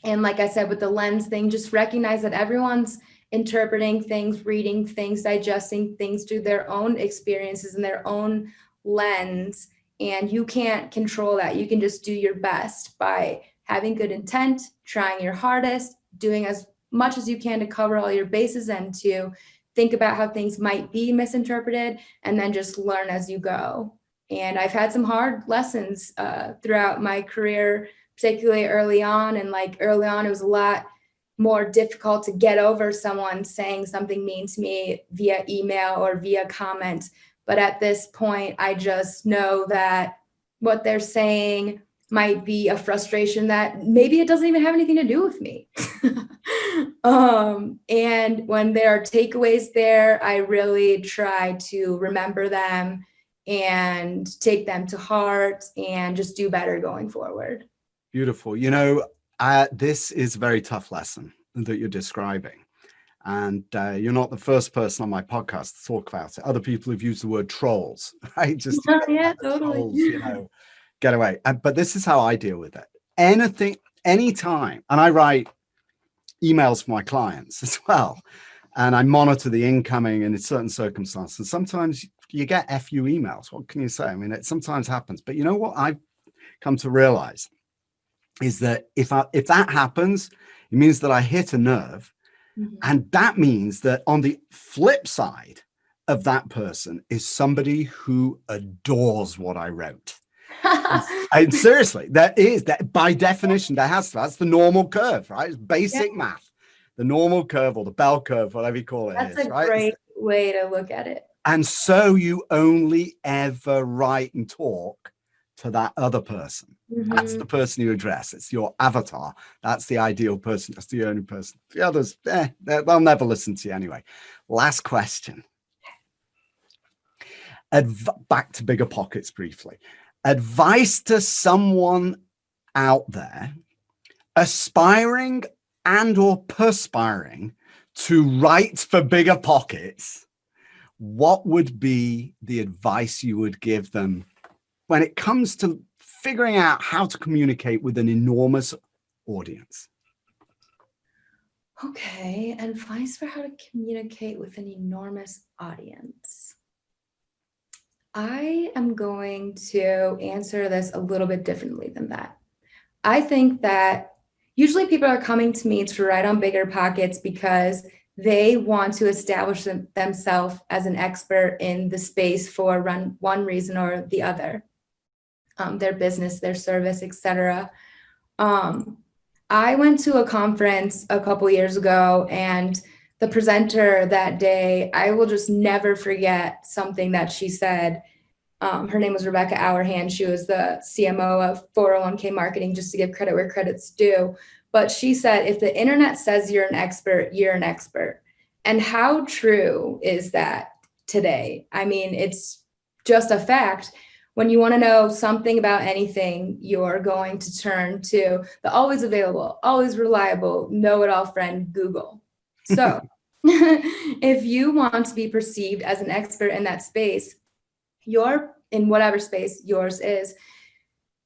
like I said, with the lens thing, just recognize that everyone's interpreting things, reading things, digesting things through their own experiences and their own lens. And you can't control that. You can just do your best by having good intent, trying your hardest, doing as much as you can to cover all your bases and to think about how things might be misinterpreted, and then just learn as you go. And I've had some hard lessons throughout my career, particularly early on. And early on, it was a lot more difficult to get over someone saying something mean to me via email or via comment. But at this point, I just know that what they're saying might be a frustration that maybe it doesn't even have anything to do with me. And when there are takeaways there, I really try to remember them and take them to heart and just do better going forward. Beautiful. This is a very tough lesson that you're describing. And you're not the first person on my podcast to talk about it. Other people have used the word trolls, right? Just Yeah, totally. trolls, get away. But this is how I deal with it. Anytime, and I write emails for my clients as well, and I monitor the incoming in certain circumstances. Sometimes you get FU emails. What can you say? I mean, it sometimes happens. But you know what I've come to realize is that if that happens, it means that I hit a nerve. Mm-hmm. And that means that on the flip side of that person is somebody who adores what I wrote. And seriously, that by definition, that's the normal curve, right? It's basic math, the normal curve or the bell curve, whatever you call it. That's a great way to look at it. And so you only ever write and talk to that other person. Mm-hmm. That's the person you address. It's your avatar. That's the ideal person. That's the only person. The others, they'll never listen to you anyway. Last question. Back to bigger pockets briefly. Advice to someone out there aspiring and or perspiring to write for bigger pockets. What would be the advice you would give them when it comes to figuring out how to communicate with an enormous audience? Okay, advice for how to communicate with an enormous audience. I am going to answer this a little bit differently than that. I think that usually people are coming to me to write on bigger pockets because they want to establish themselves as an expert in the space for one reason or the other. Their business, their service, etc. I went to a conference a couple years ago, and the presenter that day, I will just never forget something that she said. Her name was Rebecca Auerhand. She was the CMO of 401k marketing, just to give credit where credit's due. But she said, if the internet says you're an expert, you're an expert. And how true is that today? I mean, it's just a fact. When you want to know something about anything, you're going to turn to the always available, always reliable, know-it-all friend, Google. So if you want to be perceived as an expert in that space, in whatever space yours is,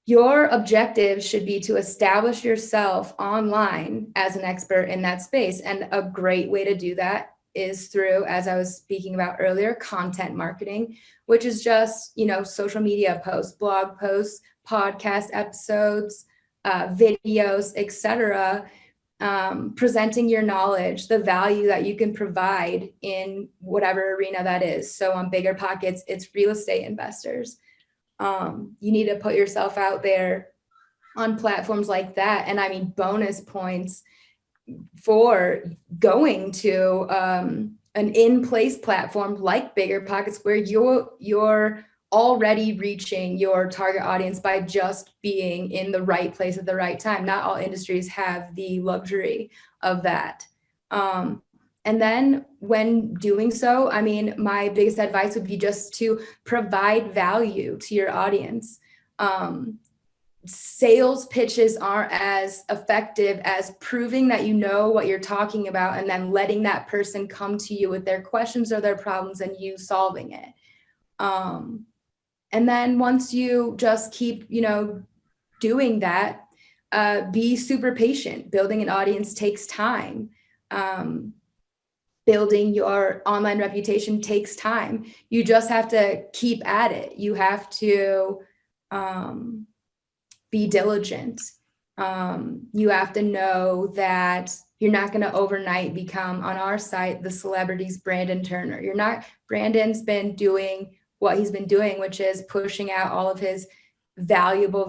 your objective should be to establish yourself online as an expert in that space. And a great way to do that is through, as I was speaking about earlier, content marketing, which is just, social media posts, blog posts, podcast episodes, videos, etc., presenting your knowledge, the value that you can provide in whatever arena that is. So on bigger pockets, it's real estate investors. You need to put yourself out there on platforms like that. And I mean, bonus points for going to an in-place platform like bigger pockets, where you're already reaching your target audience by just being in the right place at the right time. Not all industries have the luxury of that. And then when doing so, I mean, my biggest advice would be just to provide value to your audience. Sales pitches aren't as effective as proving that you know what you're talking about and then letting that person come to you with their questions or their problems and you solving it. And then once you just keep, doing that, be super patient. Building an audience takes time. Building your online reputation takes time. You just have to keep at it. You have to be diligent. You have to know that you're not going to overnight become, on our site, the celebrity's Brandon Turner. Brandon's been doing what he's been doing, which is pushing out all of his valuable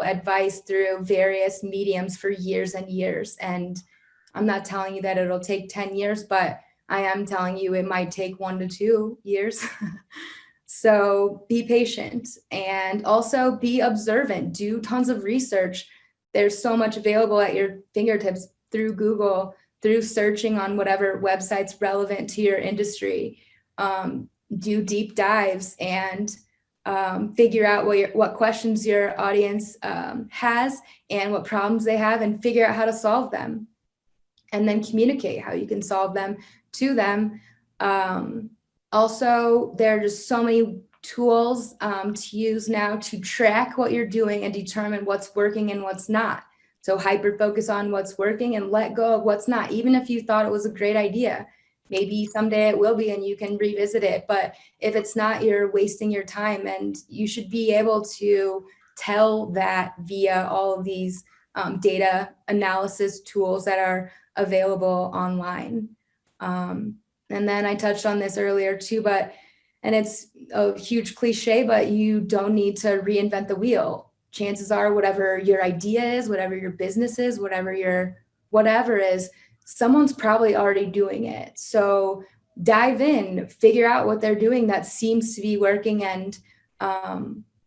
advice through various mediums for years and years. And I'm not telling you that it'll take 10 years, but I am telling you it might take 1 to 2 years. So be patient and also be observant. Do tons of research. There's so much available at your fingertips through Google, through searching on whatever website's relevant to your industry. Do deep dives and figure out what questions your audience has and what problems they have, and figure out how to solve them. and then communicate how you can solve them to them. Also, there are just so many tools to use now to track what you're doing and determine what's working and what's not. So hyper focus on what's working and let go of what's not. Even if you thought it was a great idea, maybe someday it will be and you can revisit it. But if it's not, you're wasting your time, and you should be able to tell that via all of these data analysis tools that are available online. And then I touched on this earlier too, and it's a huge cliche, but you don't need to reinvent the wheel. Chances are whatever your idea is, whatever your business is, whatever is, someone's probably already doing it. So dive in, figure out what they're doing that seems to be working, and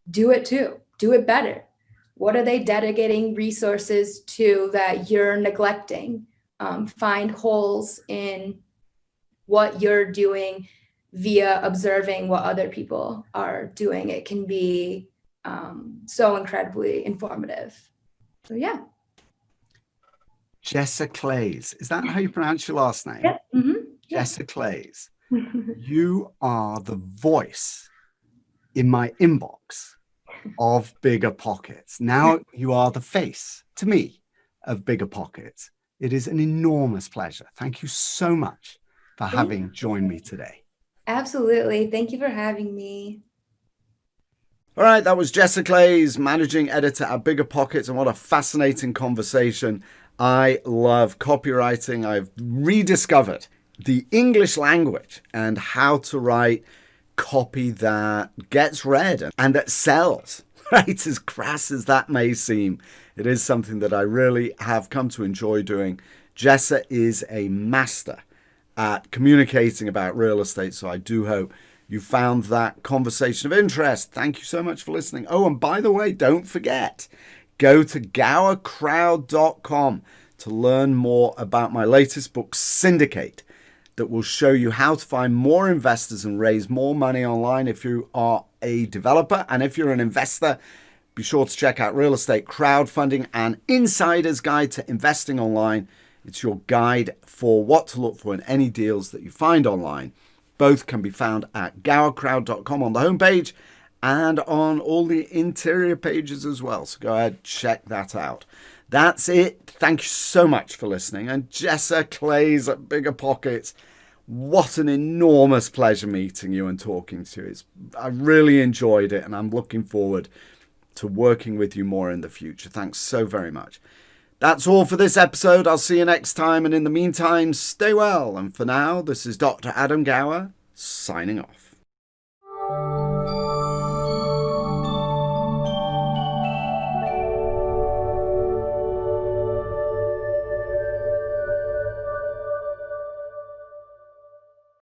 do it too. Do it better. What are they dedicating resources to that you're neglecting? Find holes in what you're doing via observing what other people are doing. It can be so incredibly informative. So yeah. Jessa Claeys. Is that how you pronounce your last name? Yep. Mm-hmm. Jessa Claeys. You are the voice in my inbox of Bigger Pockets. Now you are the face to me of Bigger Pockets. It is an enormous pleasure. Thank you so much for having joined me today. Absolutely. Thank you for having me. All right, that was Jessa Claeys, managing editor at Bigger Pockets, and what a fascinating conversation. I love copywriting. I've rediscovered the English language and how to write copy that gets read and that sells, right? As crass as that may seem, it is something that I really have come to enjoy doing. Jessa is a master at communicating about real estate, so I do hope you found that conversation of interest. Thank you so much for listening. Oh, and by the way, don't forget, go to GowerCrowd.com to learn more about my latest book, Syndicate, that will show you how to find more investors and raise more money online if you are a developer. And if you're an investor, be sure to check out Real Estate Crowdfunding, an insider's guide to investing online. It's your guide for what to look for in any deals that you find online. Both can be found at GowerCrowd.com on the homepage and on all the interior pages as well. So go ahead, check that out. That's it. Thank you so much for listening. And Jessa Claeys at Bigger Pockets, what an enormous pleasure meeting you and talking to you. I really enjoyed it, and I'm looking forward to working with you more in the future. Thanks so very much. That's all for this episode. I'll see you next time. And in the meantime, stay well. And for now, this is Dr. Adam Gower signing off.